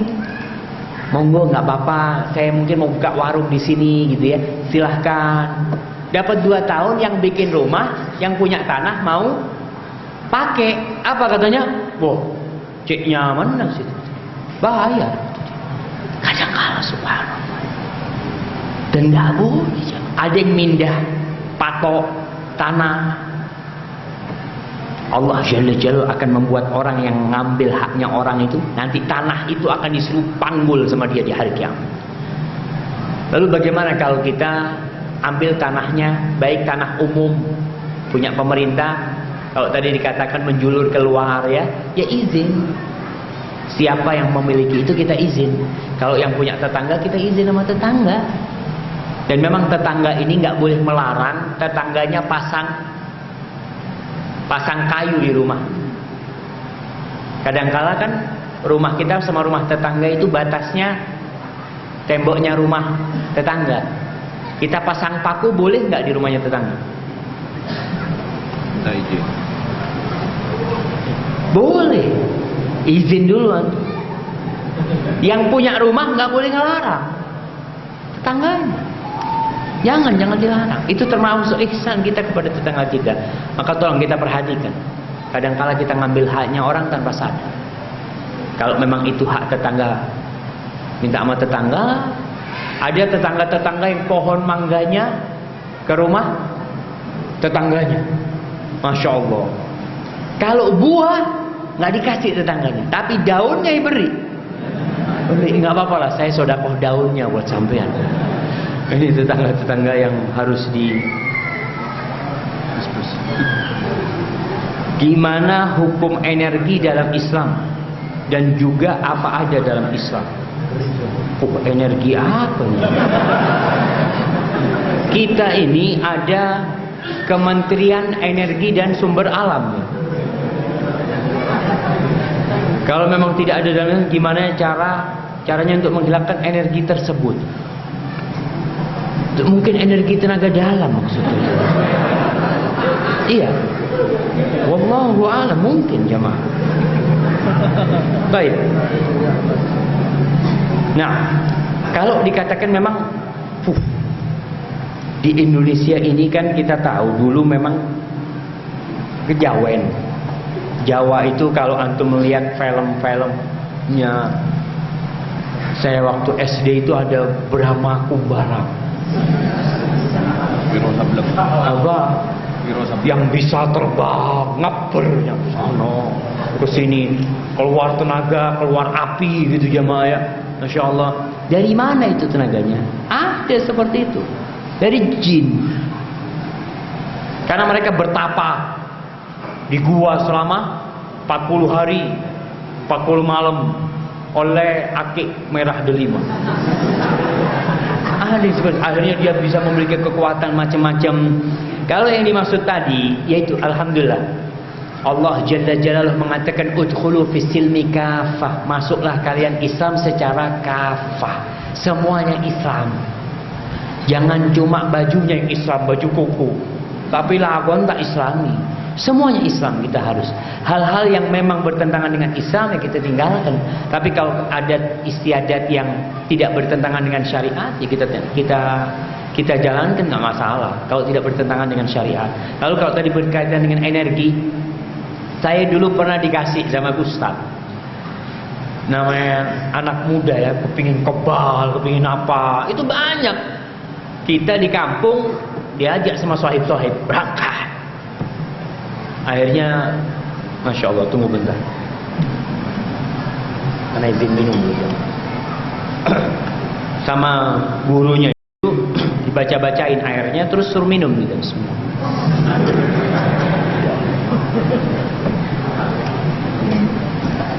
Monggo nggak apa-apa, saya mungkin mau buka warung di sini gitu ya, silahkan. Dapat 2 tahun yang bikin rumah, yang punya tanah mau pakai, apa katanya? Wah, cek nyaman lah situ, bayar. Kadang-kala subhanallah. Dan nggak boleh, ada yang mindah patok tanah. Allah Jalla Jalla akan membuat orang yang ngambil haknya orang itu, nanti tanah itu akan disuruh panggul sama dia di hari kiamat. Lalu bagaimana kalau kita ambil tanahnya, baik tanah umum punya pemerintah, kalau tadi dikatakan menjulur keluar ya izin. Siapa yang memiliki itu kita izin. Kalau yang punya tetangga kita izin sama tetangga. Dan memang tetangga ini nggak boleh melarang tetangganya pasang kayu di rumah. Kadangkala kan rumah kita sama rumah tetangga itu batasnya temboknya rumah tetangga. Kita pasang paku boleh nggak di rumahnya tetangga? Minta izin. Boleh. Izin duluan. Yang punya rumah nggak boleh ngelarang tetangganya. Jangan dilarang. Itu termasuk ihsan kita kepada tetangga kita. Maka tolong kita perhatikan. Kadang-kala kita ngambil haknya orang tanpa sadar. Kalau memang itu hak tetangga, minta sama tetangga. Ada tetangga-tetangga yang pohon mangganya ke rumah tetangganya, masya Allah. Kalau buah nggak dikasih tetangganya, tapi daunnya diberi. Nggak apa-apa lah, saya sedekah daunnya buat sampean. Ini tetangga-tetangga yang harus Gimana hukum energi dalam Islam dan juga apa ada dalam Islam? Energi apa nih? Kita ini ada Kementerian Energi dan Sumber Alam. Kalau memang tidak ada dalamnya, gimana caranya untuk menghilangkan energi tersebut? Mungkin energi tenaga dalam maksudnya. Iya. Wallahu a'lam, mungkin jemaah. Baik. Nah, kalau dikatakan memang di Indonesia ini kan kita tahu dulu memang kejawen. Jawa itu kalau antum melihat film-filmnya, saya waktu SD itu ada Brahma Kumbara. Wiro Sableng. Apa? Wiro Sableng. Yang bisa terbang, ngapernya ke sana, ke sini, keluar tenaga, keluar api gitu jamaah ya. Masya Allah. Dari mana itu tenaganya? Ada seperti itu. Dari jin. Karena mereka bertapa di gua selama 40 hari 40 malam oleh akik merah delima. Akhirnya dia bisa memiliki kekuatan macam-macam. Kalau yang dimaksud tadi yaitu alhamdulillah Allah Jalla Jalaluhu mengatakan udkhulu fis silmi kafah, masuklah kalian Islam secara kafah, semuanya Islam. Jangan cuma bajunya yang Islam, baju kuku, tapi lawan tak Islami. Semuanya Islam kita harus. Hal-hal yang memang bertentangan dengan Islam ya kita tinggalkan. Tapi kalau adat istiadat yang tidak bertentangan dengan syariat ya kita jalankan, nggak masalah. Kalau tidak bertentangan dengan syariat. Lalu kalau tadi berkaitan dengan energi, saya dulu pernah dikasih sama Ustaz. Namanya anak muda ya, kepingin kebal, kepingin apa, itu banyak. Kita di kampung diajak sama sohib-sohib berangkat. Akhirnya, Masya Allah, tunggu bentar. Karena izin minum dulu. Sama gurunya itu dibaca-bacain airnya, terus suruh minum gitu semua.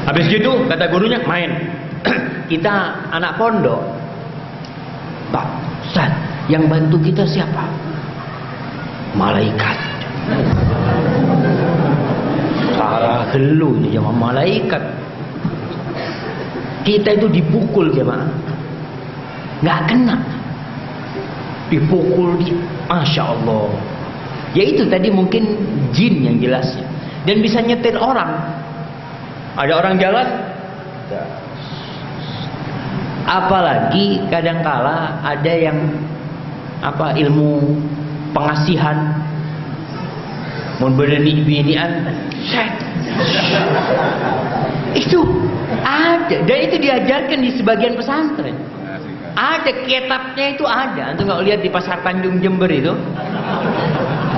Habis gitu kata gurunya main. Kita anak pondok. Pak Ustaz, yang bantu kita siapa? Malaikat. Sarah gelu ini jamaah, malaikat. Kita itu dipukul jamaah, nggak kena. Dipukul Masya Allah. Ya itu tadi mungkin jin yang jelasnya. Dan bisa nyetir orang. Ada orang jalan, apalagi kadangkala ada yang ilmu pengasihan, mau berdeni-benian, itu ada, dan itu diajarkan di sebagian pesantren. Ada kitabnya, itu ada. Antum nggak lihat di Pasar Tanjung Jember itu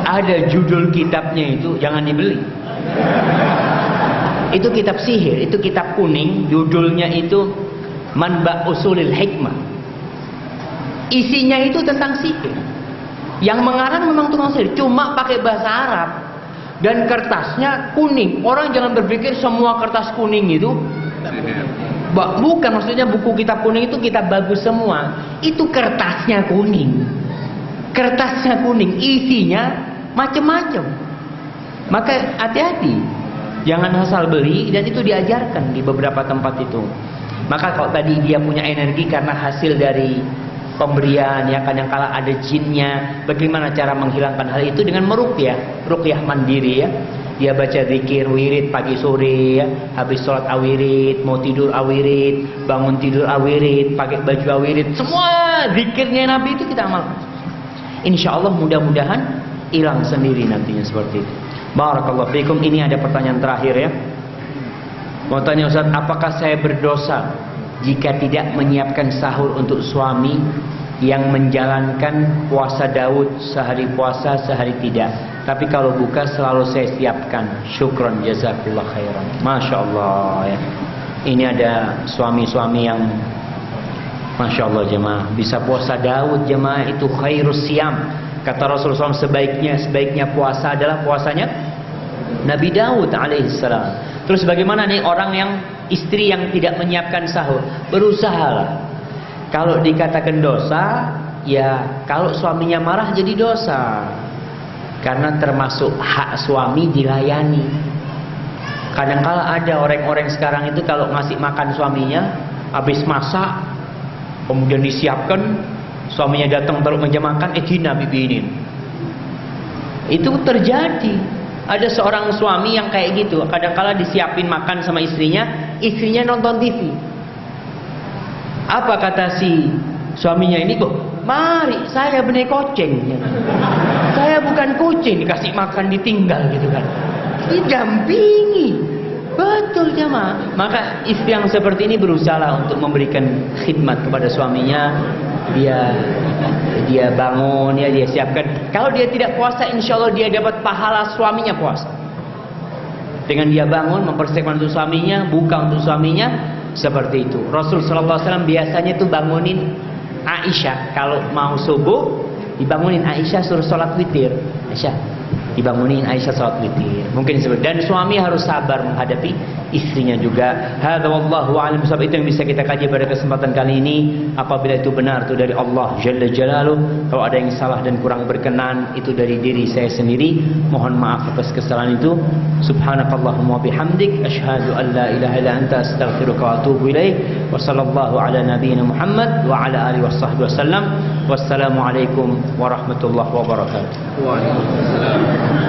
ada judul kitabnya, itu jangan dibeli. Itu kitab sihir, itu kitab kuning, judulnya itu Manba Usulil Hikmah. Isinya itu tentang sihir. Yang mengarang memang tukang sihir, cuma pakai bahasa Arab. Dan kertasnya kuning. Orang jangan berpikir semua kertas kuning itu bukan, maksudnya buku kitab kuning itu kitab bagus semua. Itu kertasnya kuning. Kertasnya kuning, isinya macam-macam. Maka hati-hati. Jangan asal beli, dan itu diajarkan di beberapa tempat itu. Maka kalau tadi dia punya energi karena hasil dari pemberian, ya kadang-kala ada jinnya. Bagaimana cara menghilangkan hal itu? Dengan meruqyah, ruqyah mandiri ya. Dia baca zikir wirid pagi sore ya. Habis sholat awirid, mau tidur awirid, bangun tidur awirid, pakai baju awirid. Semua zikirnya Nabi itu kita amalkan. Insya Allah mudah-mudahan hilang sendiri nantinya seperti itu. Barakallahu fikum. Ini ada pertanyaan terakhir ya. Mau tanya Ustaz, apakah saya berdosa jika tidak menyiapkan sahur untuk suami yang menjalankan puasa Daud, sehari puasa sehari tidak, tapi kalau buka selalu saya siapkan? Syukron, jazakallah khairan. Masya Allah ya. Ini ada suami-suami yang Masya Allah jemaah, bisa puasa Daud jemaah, itu khairus siam. Kata Rasulullah SAW, sebaiknya puasa adalah puasanya Nabi Daud alaihissalam. Terus bagaimana nih orang yang istri yang tidak menyiapkan sahur? Berusahalah. Kalau dikatakan dosa, ya kalau suaminya marah jadi dosa. Karena termasuk hak suami dilayani. Kadang-kala ada orang-orang sekarang itu kalau ngasih makan suaminya, habis masak, kemudian disiapkan, suaminya datang taruh meja makan, Cina bibinin. Itu terjadi. Ada seorang suami yang kayak gitu. Kadang-kala disiapin makan sama istrinya, istrinya nonton TV. Apa kata si suaminya ini? Mari, saya benih kucing. Saya bukan kucing, dikasih makan ditinggal gitu kan. Didampingi. Betul jemaah. Maka istri yang seperti ini berusaha untuk memberikan khidmat kepada suaminya. Dia bangun ya, dia siapkan. Kalau dia tidak puasa, insya Allah dia dapat pahala suaminya puasa. Dengan dia bangun, mempersiapkan untuk suaminya, buka untuk suaminya, seperti itu. Rasul SAW biasanya tuh bangunin Aisyah kalau mau subuh, dibangunin Aisyah suruh sholat witir. Aisyah dibangunin Aisyah sholat witir. Mungkin seperti. Dan suami harus sabar menghadapi istrinya juga. Hadza wallahu a'lam. Sebab itu yang bisa kita kaji pada kesempatan kali ini. Apabila itu benar itu dari Allah Jalla Jalaluh, kalau ada yang salah dan kurang berkenan itu dari diri saya sendiri. Mohon maaf atas kesalahan itu. Subhanakallahumma bihamdik asyhadu an la ilaha illa anta astaghfiruka wa atubu ilaik. Wa sallallahu ala nabiyyina Muhammad wa ala alihi washabbihi wasallam. Wassalamu alaikum warahmatullahi wabarakatuh. Waalaikumsalam.